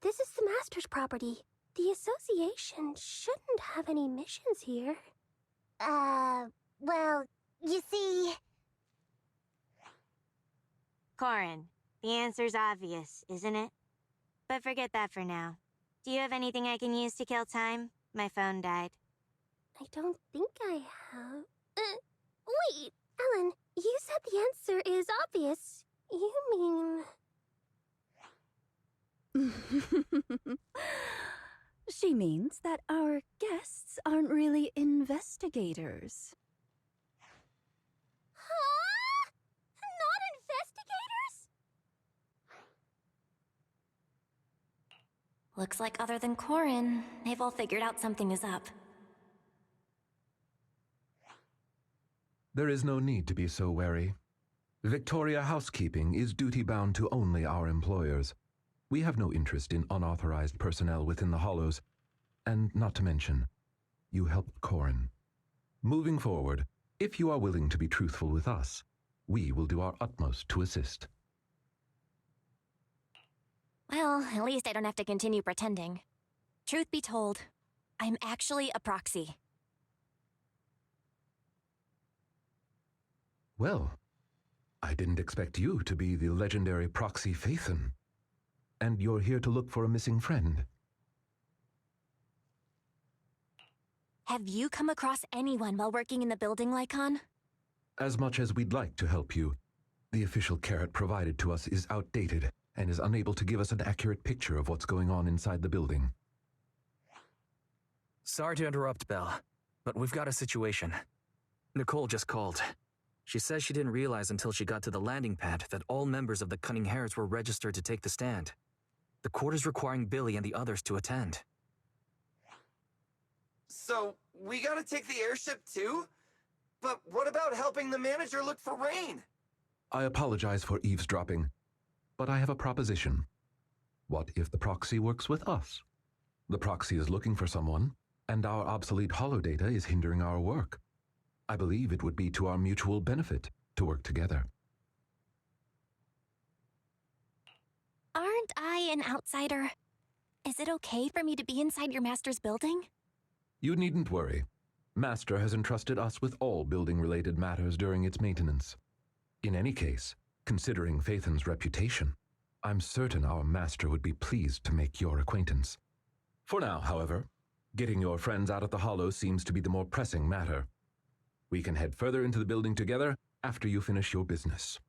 This is the Master's property. The association shouldn't have any missions here. Well, you see... Corin, the answer's obvious, isn't it? But forget that for now. Do you have anything I can use to kill time? My phone died. I don't think I have... wait, Ellen, you said the answer is obvious. You mean... She means that our guests aren't really investigators. Huh? Not investigators? Looks like other than Corin, they've all figured out something is up. There is no need to be so wary. Victoria Housekeeping is duty-bound to only our employers. We have no interest in unauthorized personnel within the Hollows, and not to mention, you helped Corin. Moving forward, if you are willing to be truthful with us, we will do our utmost to assist. Well, at least I don't have to continue pretending. Truth be told, I'm actually a proxy. Well, I didn't expect you to be the legendary proxy Phaethon. And you're here to look for a missing friend. Have you come across anyone while working in the building, Lycon? As much as we'd like to help you, the official carrot provided to us is outdated and is unable to give us an accurate picture of what's going on inside the building. Sorry to interrupt, Belle, but we've got a situation. Nicole just called. She says she didn't realize until she got to the landing pad that all members of the Cunning Hares were registered to take the stand. The court is requiring Billy and the others to attend. So, we gotta take the airship too? But what about helping the manager look for Rain? I apologize for eavesdropping, but I have a proposition. What if the proxy works with us? The proxy is looking for someone, and our obsolete holodata is hindering our work. I believe it would be to our mutual benefit to work together. Aren't I an outsider? Is it okay for me to be inside your master's building? You needn't worry. Master has entrusted us with all building-related matters during its maintenance. In any case, considering Phaethon's reputation, I'm certain our master would be pleased to make your acquaintance. For now, however, getting your friends out of the Hollow seems to be the more pressing matter. We can head further into the building together after you finish your business.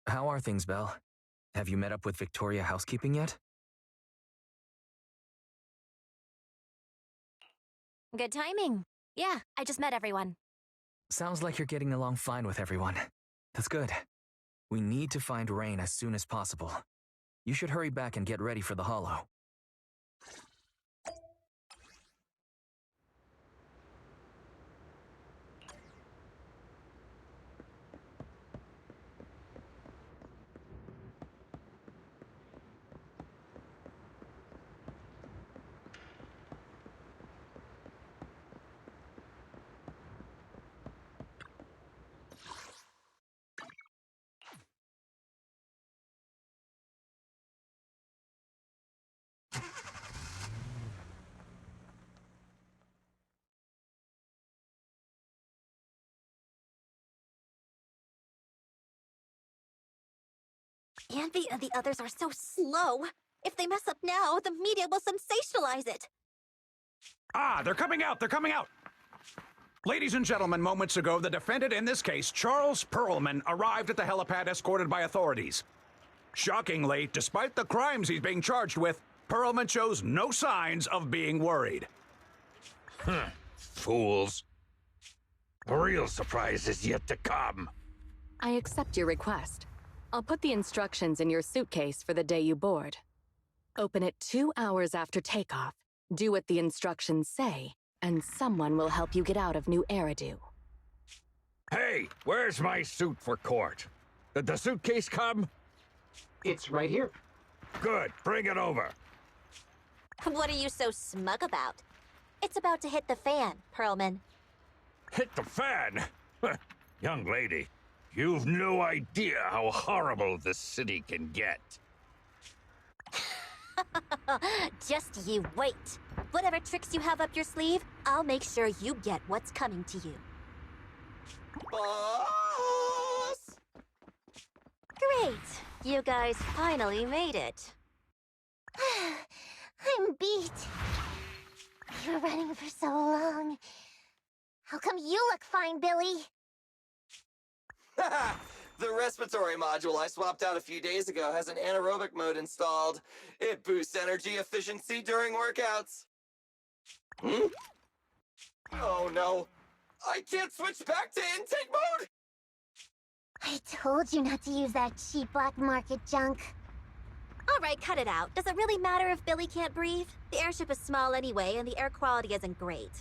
How are things, Belle? Have you met up with Victoria Housekeeping yet? Good timing. Yeah, I just met everyone. Sounds like you're getting along fine with everyone. That's good. We need to find Rain as soon as possible. You should hurry back and get ready for the Hollow. Envy and the others are so slow. If they mess up now, the media will sensationalize it. Ah, they're coming out! They're coming out! Ladies and gentlemen, moments ago, the defendant in this case, Charles Perlman, arrived at the helipad escorted by authorities. Shockingly, despite the crimes he's being charged with, Perlman shows no signs of being worried. Fools. The real surprise is yet to come. I accept your request. I'll put the instructions in your suitcase for the day you board. Open it 2 hours after takeoff. Do what the instructions say, and someone will help you get out of New Eridu. Hey, where's my suit for court? Did the suitcase come? It's right here. Good, bring it over. What are you so smug about? It's about to hit the fan, Perlman. Hit the fan? Young lady, you've no idea how horrible this city can get. Just you wait. Whatever tricks you have up your sleeve, I'll make sure you get what's coming to you. Boss! Great. You guys finally made it. I'm beat. We were running for so long. How come you look fine, Billy? The respiratory module I swapped out a few days ago has an anaerobic mode installed. It boosts energy efficiency during workouts. Oh no. I can't switch back to intake mode! I told you not to use that cheap black market junk. All right, cut it out. Does it really matter if Billy can't breathe? The airship is small anyway, and the air quality isn't great.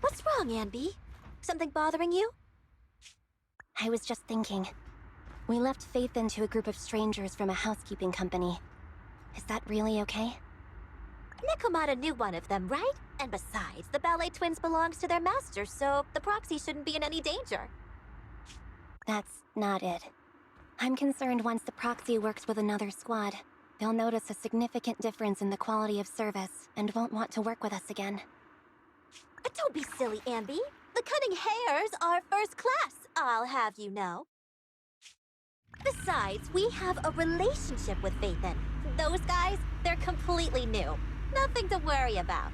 What's wrong, Anby? Something bothering you? I was just thinking. We left Faith into a group of strangers from a housekeeping company. Is that really okay? Nekomata knew one of them, right? And besides, the ballet twins belongs to their master, so the proxy shouldn't be in any danger. That's not it. I'm concerned once the proxy works with another squad, they'll notice a significant difference in the quality of service and won't want to work with us again. Don't be silly, Anby. The cunning hairs are first class, I'll have you know. Besides, we have a relationship with Faithin. Those guys, they're completely new. Nothing to worry about.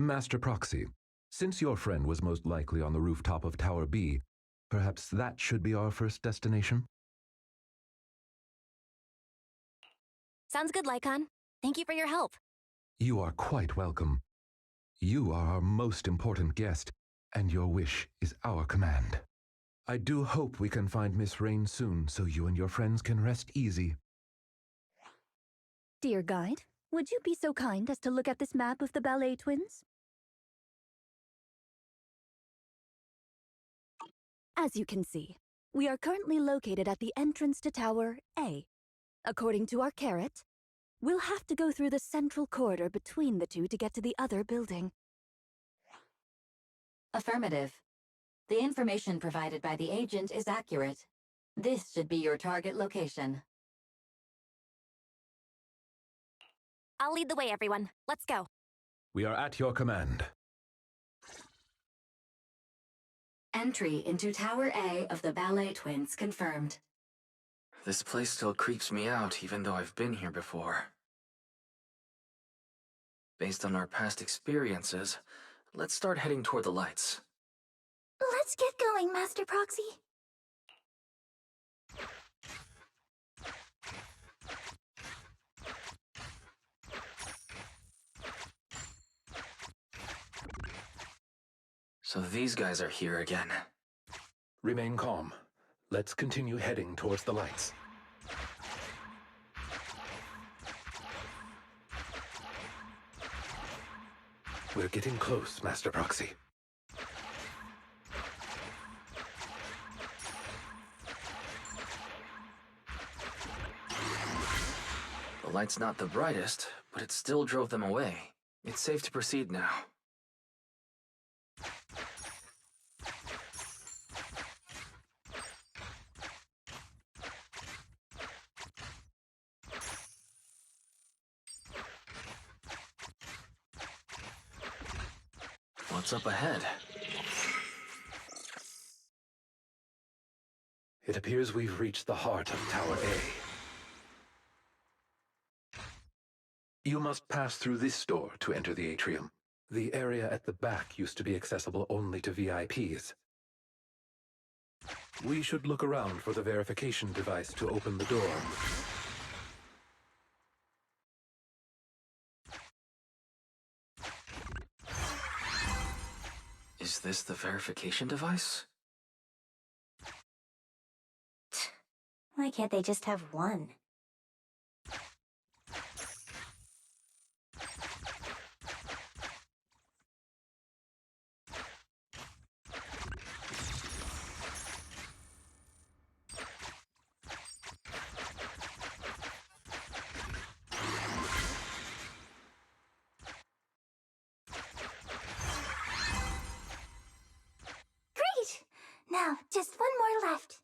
Master Proxy, since your friend was most likely on the rooftop of Tower B, perhaps that should be our first destination? Sounds good, Lycon. Thank you for your help. You are quite welcome. You are our most important guest, and your wish is our command. I do hope we can find Miss Rain soon so you and your friends can rest easy. Dear guide, would you be so kind as to look at this map of the ballet twins? As you can see, we are currently located at the entrance to Tower A. According to our carrot, we'll have to go through the central corridor between the two to get to the other building. Affirmative. The information provided by the agent is accurate. This should be your target location. I'll lead the way, everyone. Let's go. We are at your command. Entry into Tower A of the Ballet Twins confirmed. This place still creeps me out, even though I've been here before. Based on our past experiences, let's start heading toward the lights. Let's get going, Master Proxy. So these guys are here again. Remain calm. Let's continue heading towards the lights. We're getting close, Master Proxy. The light's not the brightest, but it still drove them away. It's safe to proceed now. What's up ahead? It appears we've reached the heart of Tower A. You must pass through this door to enter the atrium. The area at the back used to be accessible only to VIPs. We should look around for the verification device to open the door. Is this the verification device? Why can't they just have one? Great! Now, just one more left.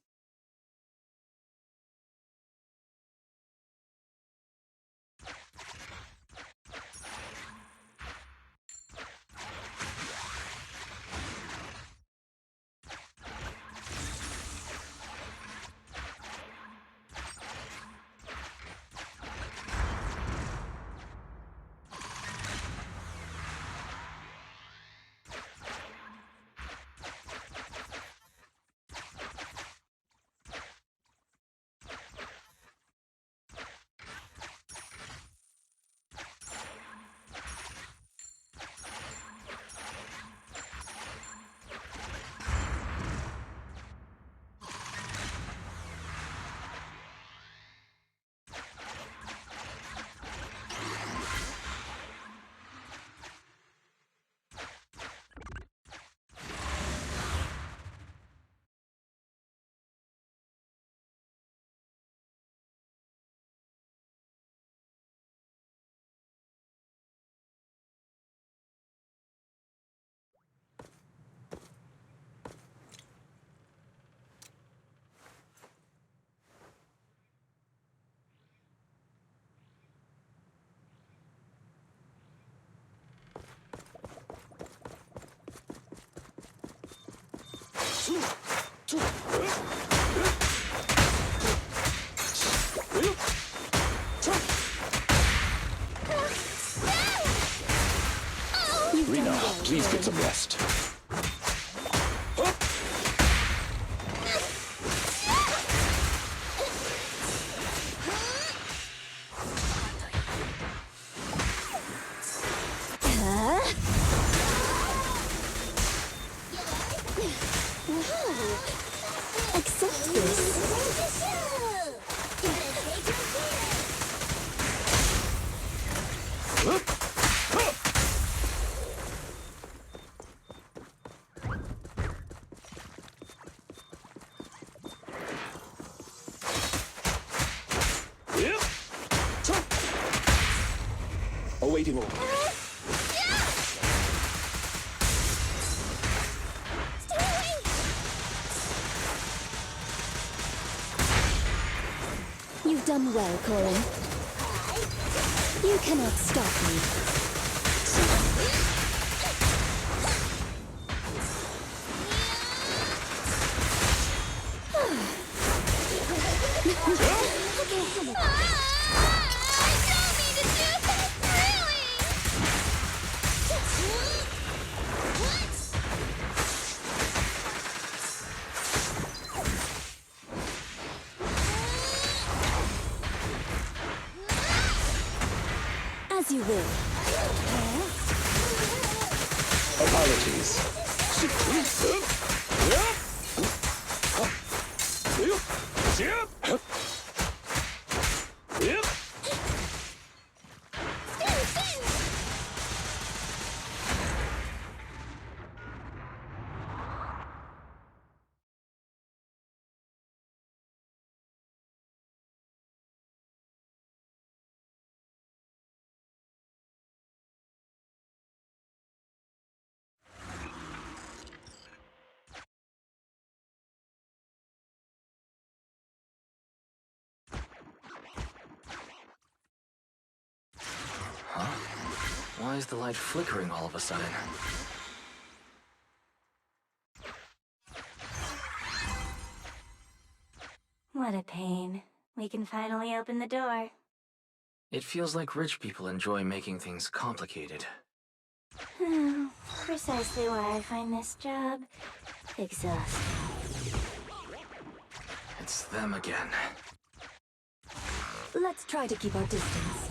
Rena, please get some rest. Accept this. Awaiting order. You've done well, Corin. You cannot stop me. As you will. Apologies. Why is the light flickering all of a sudden? What a pain. We can finally open the door. It feels like rich people enjoy making things complicated. Precisely why I find this job exhausting. It's them again. Let's try to keep our distance.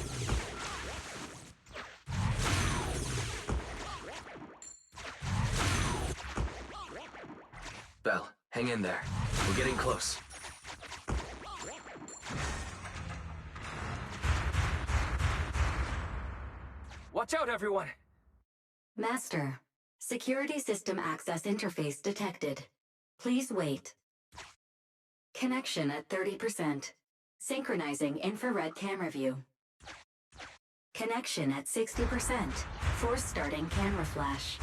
Belle, hang in there. We're getting close. Watch out, everyone! Master, security system access interface detected. Please wait. Connection at 30%. Synchronizing infrared camera view. Connection at 60%. Force starting camera flash.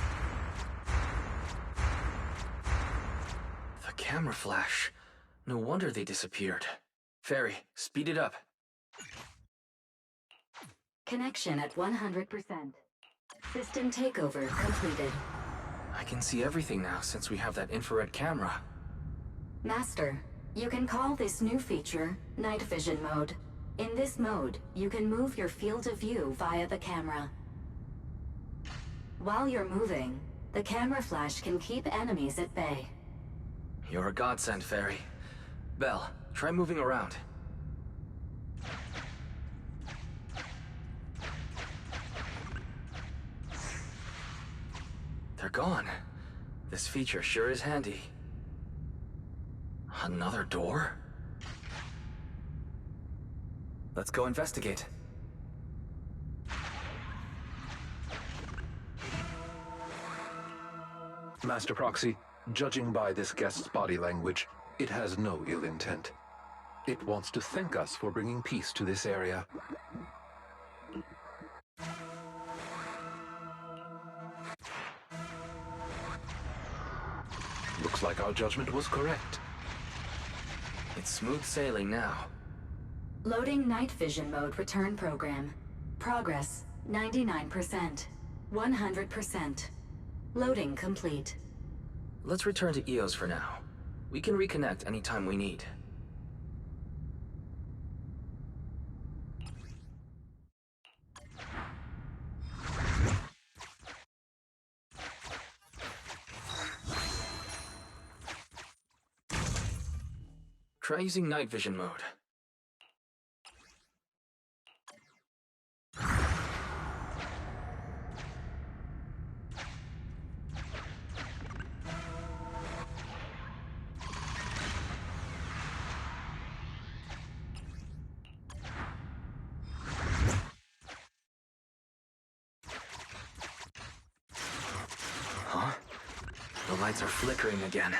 The camera flash. No wonder they disappeared. Fairy, speed it up. Connection at 100%. System takeover completed. I can see everything now since we have that infrared camera. Master, you can call this new feature Night Vision Mode. In this mode, you can move your field of view via the camera. While you're moving, the camera flash can keep enemies at bay. You're a godsend, Fairy. Belle, try moving around. They're gone. This feature sure is handy. Another door? Let's go investigate. Master Proxy, judging by this guest's body language, it has no ill intent. It wants to thank us for bringing peace to this area. Looks like our judgment was correct. It's smooth sailing now. Loading night vision mode return program. Progress 99%. 100%. Loading complete. Let's return to EOS for now. We can reconnect anytime we need. Try using night vision mode. Huh? The lights are flickering again.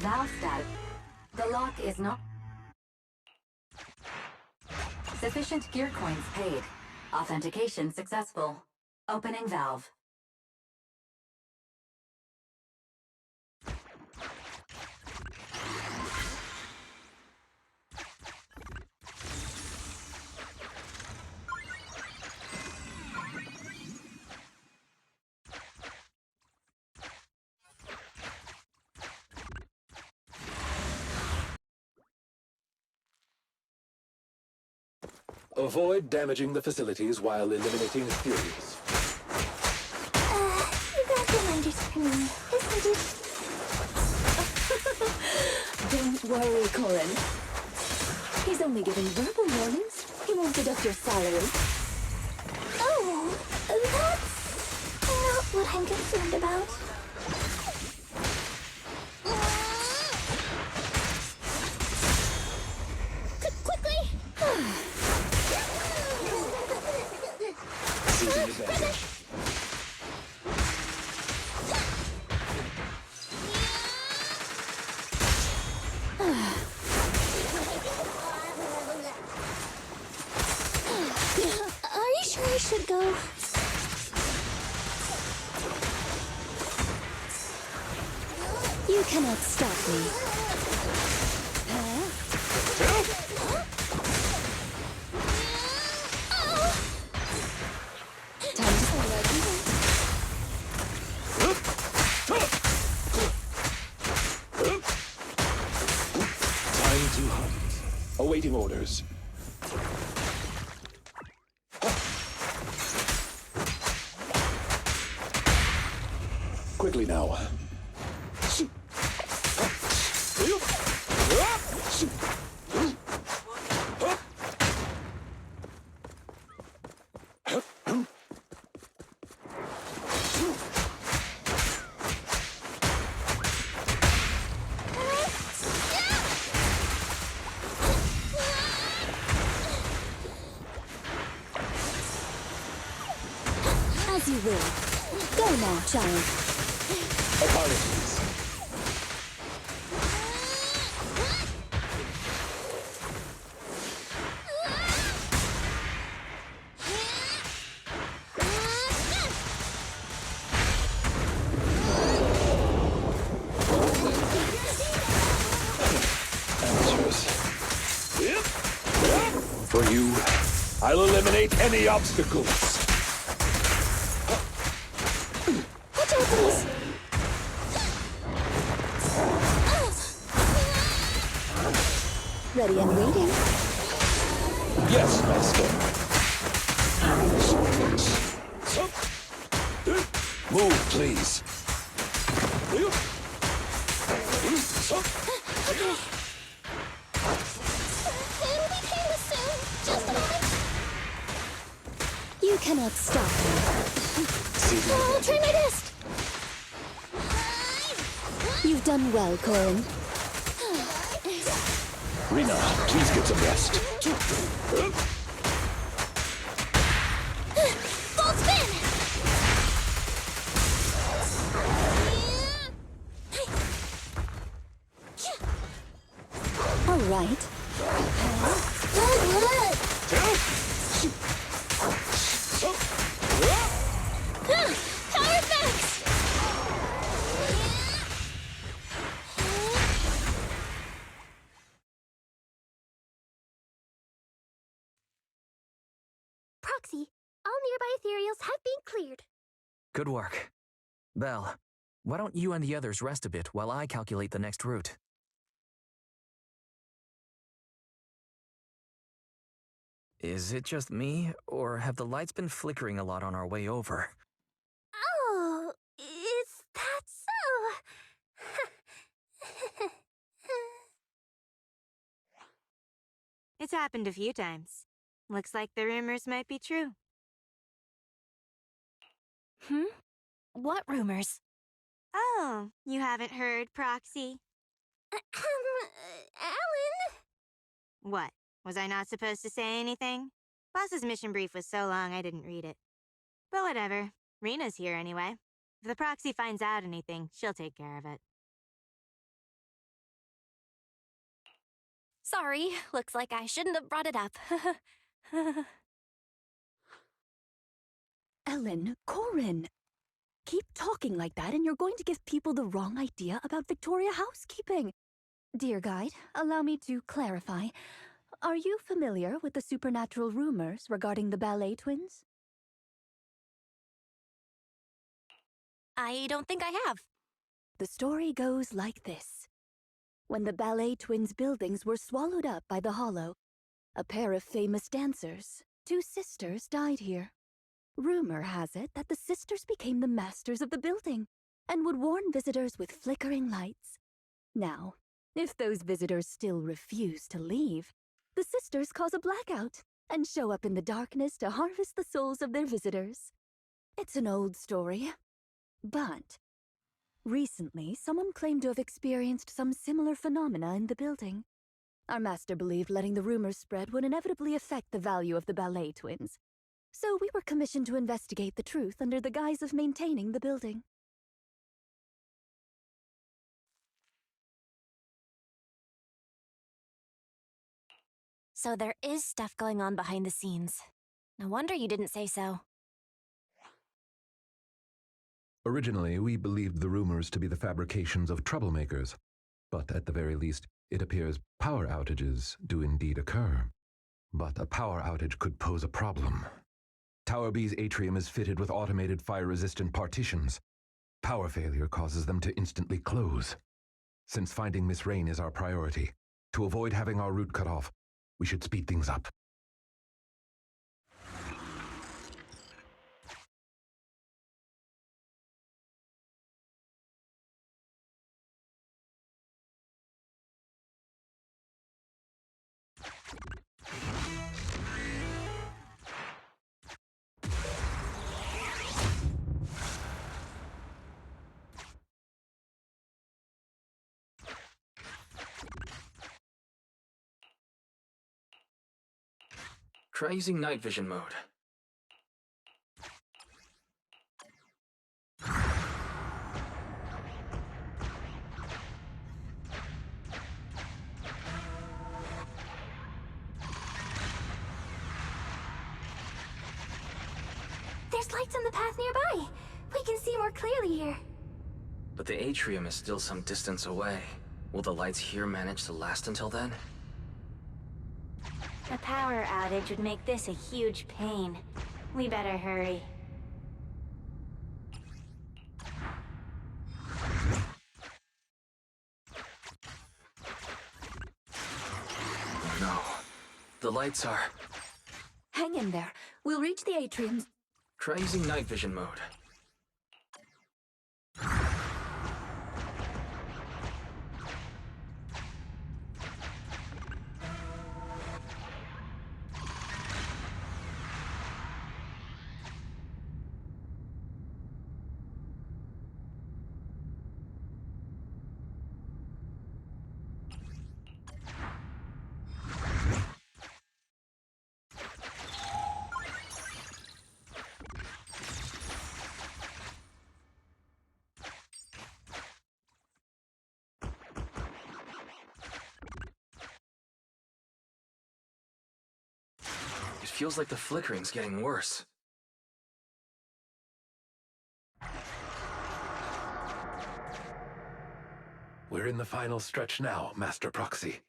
Valve status. The lock is not... Sufficient gear coins paid. Authentication successful. Opening valve. Avoid damaging the facilities while eliminating Furies. You got them under screen, isn't it? Don't worry, Corin. He's only giving verbal warnings. He won't deduct your salary. Oh, that's not what I'm concerned about. Quickly! Seizing advantage. Are you sure I should go? You cannot stop me. Time to hunt. Awaiting orders. Quickly now. As you will. Go now, child. Apologies. Amateurs. For you, I'll eliminate any obstacles. Watch out, please! Ready and waiting. Yes, Master. Move, please. It'll be painless soon. Just a moment. You cannot stop me. I'll try my best. You've done well, Corin. Rena, please get some rest. Full spin! All right. Power effects! Proxy, all nearby ethereals have been cleared. Good work. Belle, why don't you and the others rest a bit while I calculate the next route? Is it just me, or have the lights been flickering a lot on our way over? Oh, is that so? It's happened a few times. Looks like the rumors might be true. What rumors? Oh, you haven't heard, Proxy? Alan? What? Was I not supposed to say anything? Boss's mission brief was so long I didn't read it. But whatever. Rena's here anyway. If the Proxy finds out anything, she'll take care of it. Sorry, looks like I shouldn't have brought it up. Ellen, Corin. Keep talking like that and you're going to give people the wrong idea about Victoria housekeeping. Dear guide, allow me to clarify. Are you familiar with the supernatural rumors regarding the ballet twins? I don't think I have. The story goes like this. When the ballet twins' buildings were swallowed up by the Hollow, a pair of famous dancers, 2 sisters, died here. Rumor has it that the sisters became the masters of the building and would warn visitors with flickering lights. Now, if those visitors still refuse to leave, the sisters cause a blackout and show up in the darkness to harvest the souls of their visitors. It's an old story, but recently someone claimed to have experienced some similar phenomena in the building. Our master believed letting the rumors spread would inevitably affect the value of the ballet twins, so we were commissioned to investigate the truth under the guise of maintaining the building. So there is stuff going on behind the scenes. No wonder you didn't say so. Originally, we believed the rumors to be the fabrications of troublemakers, but at the very least, it appears power outages do indeed occur. But a power outage could pose a problem. Tower B's atrium is fitted with automated fire-resistant partitions. Power failure causes them to instantly close. Since finding Miss Rain is our priority, to avoid having our route cut off, we should speed things up. Try using night vision mode. There's lights on the path nearby. We can see more clearly here. But the atrium is still some distance away. Will the lights here manage to last until then? A power outage would make this a huge pain. We better hurry. No. The lights are... Hang in there. We'll reach the atrium. Try using night vision mode. It feels like the flickering's getting worse. We're in the final stretch now, Master Proxy.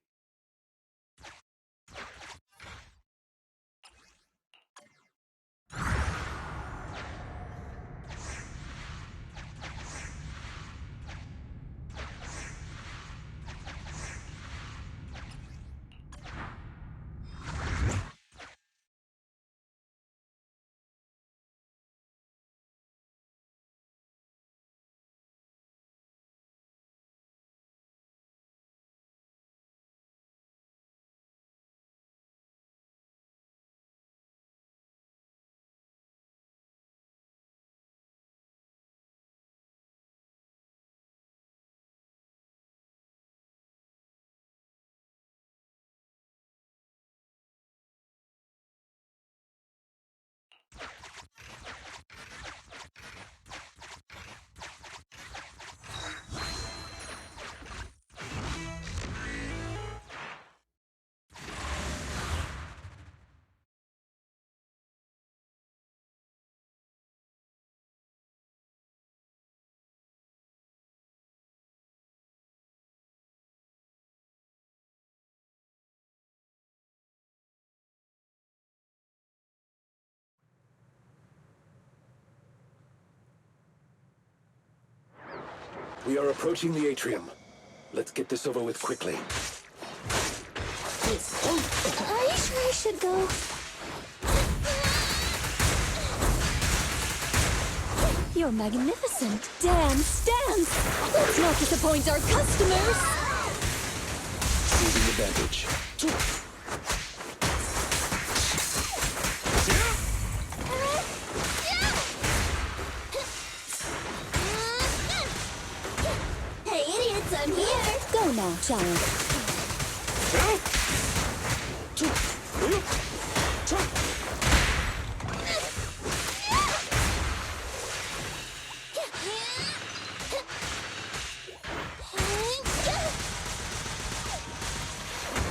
We are approaching the atrium. Let's get this over with quickly. Are you sure I should go? You're magnificent. Dance, dance! Let's not disappoint our customers! Seizing advantage. Hey, idiots, I'm here! Go now, child.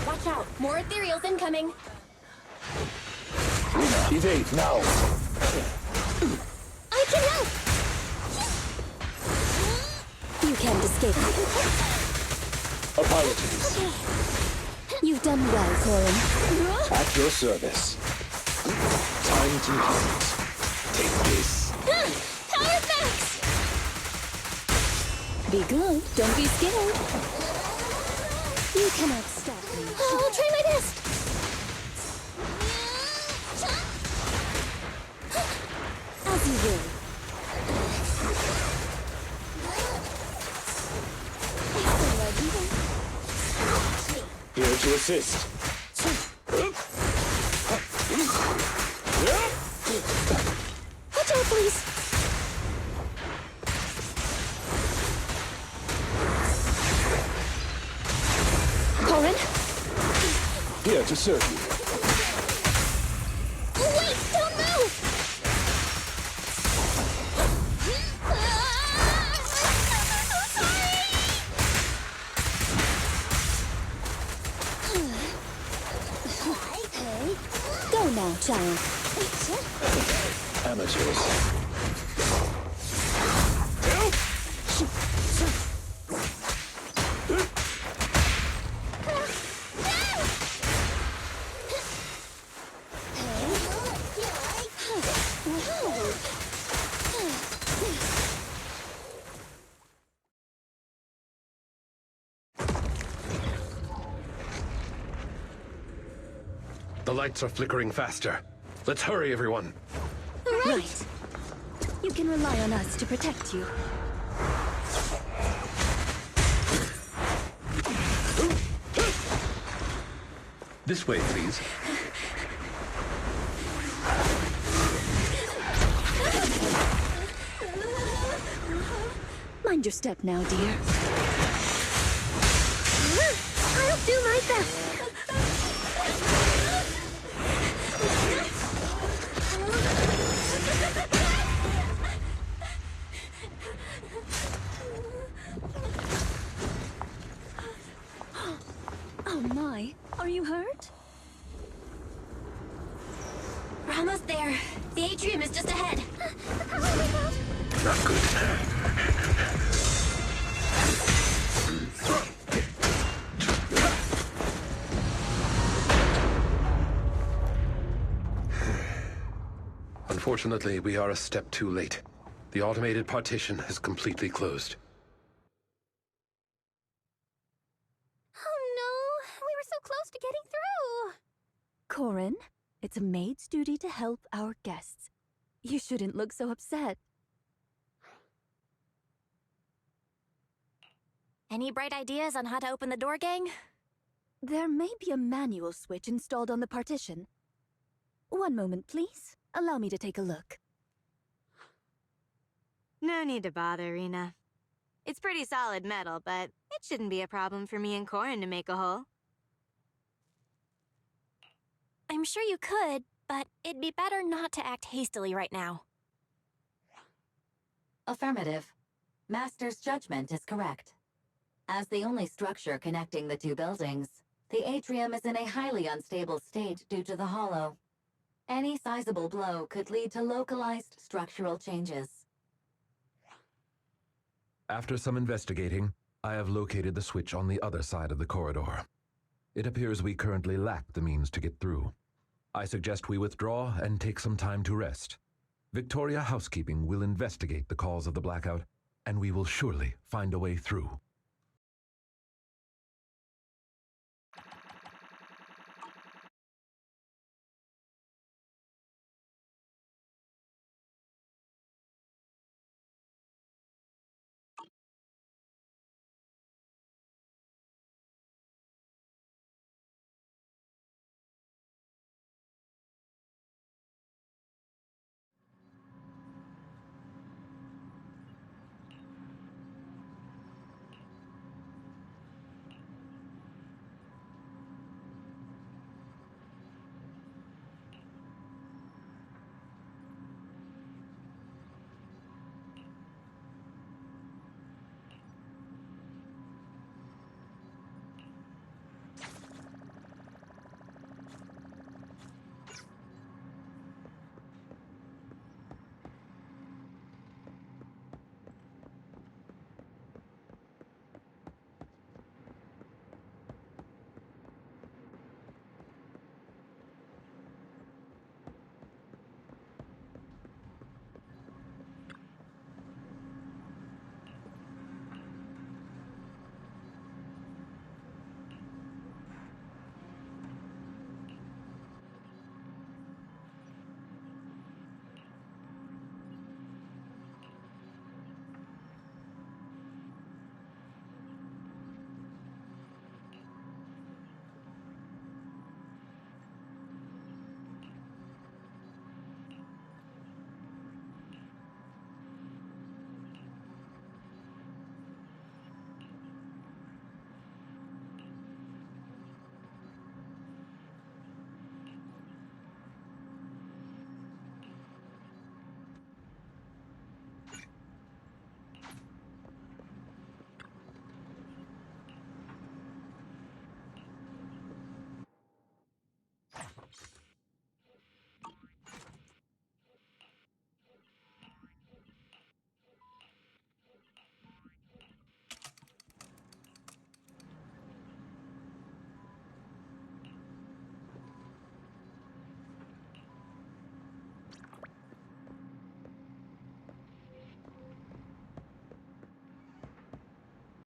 Watch out, more ethereals incoming. Evade now. I can help! You can't escape. Apologies. You've done well, Corin. At your service. Time to hunt. Take this. Power max! Be good. Don't be scared. You cannot stop me. I'll try my best! As you will. Here to assist. Watch out, please! Corin? Here to serve you. Wait, don't move! Go now, child. Amateurs. The lights are flickering faster. Let's hurry, everyone. Right. You can rely on us to protect you. This way, please. Mind your step now, dear. I'll do my best! Oh my, are you hurt? We're almost there. The atrium is just ahead. Not good. Unfortunately, we are a step too late. The automated partition has completely closed. Oh no, we were so close to getting through! Corin, it's a maid's duty to help our guests. You shouldn't look so upset. Any bright ideas on how to open the door, gang? There may be a manual switch installed on the partition. One moment, please. Allow me to take a look. No need to bother, Rena. It's pretty solid metal, but it shouldn't be a problem for me and Corin to make a hole. I'm sure you could, but it'd be better not to act hastily right now. Affirmative. Master's judgment is correct. As the only structure connecting the two buildings, the atrium is in a highly unstable state due to the hollow. Any sizable blow could lead to localized structural changes. After some investigating, I have located the switch on the other side of the corridor. It appears we currently lack the means to get through. I suggest we withdraw and take some time to rest. Victoria Housekeeping will investigate the cause of the blackout and we will surely find a way through.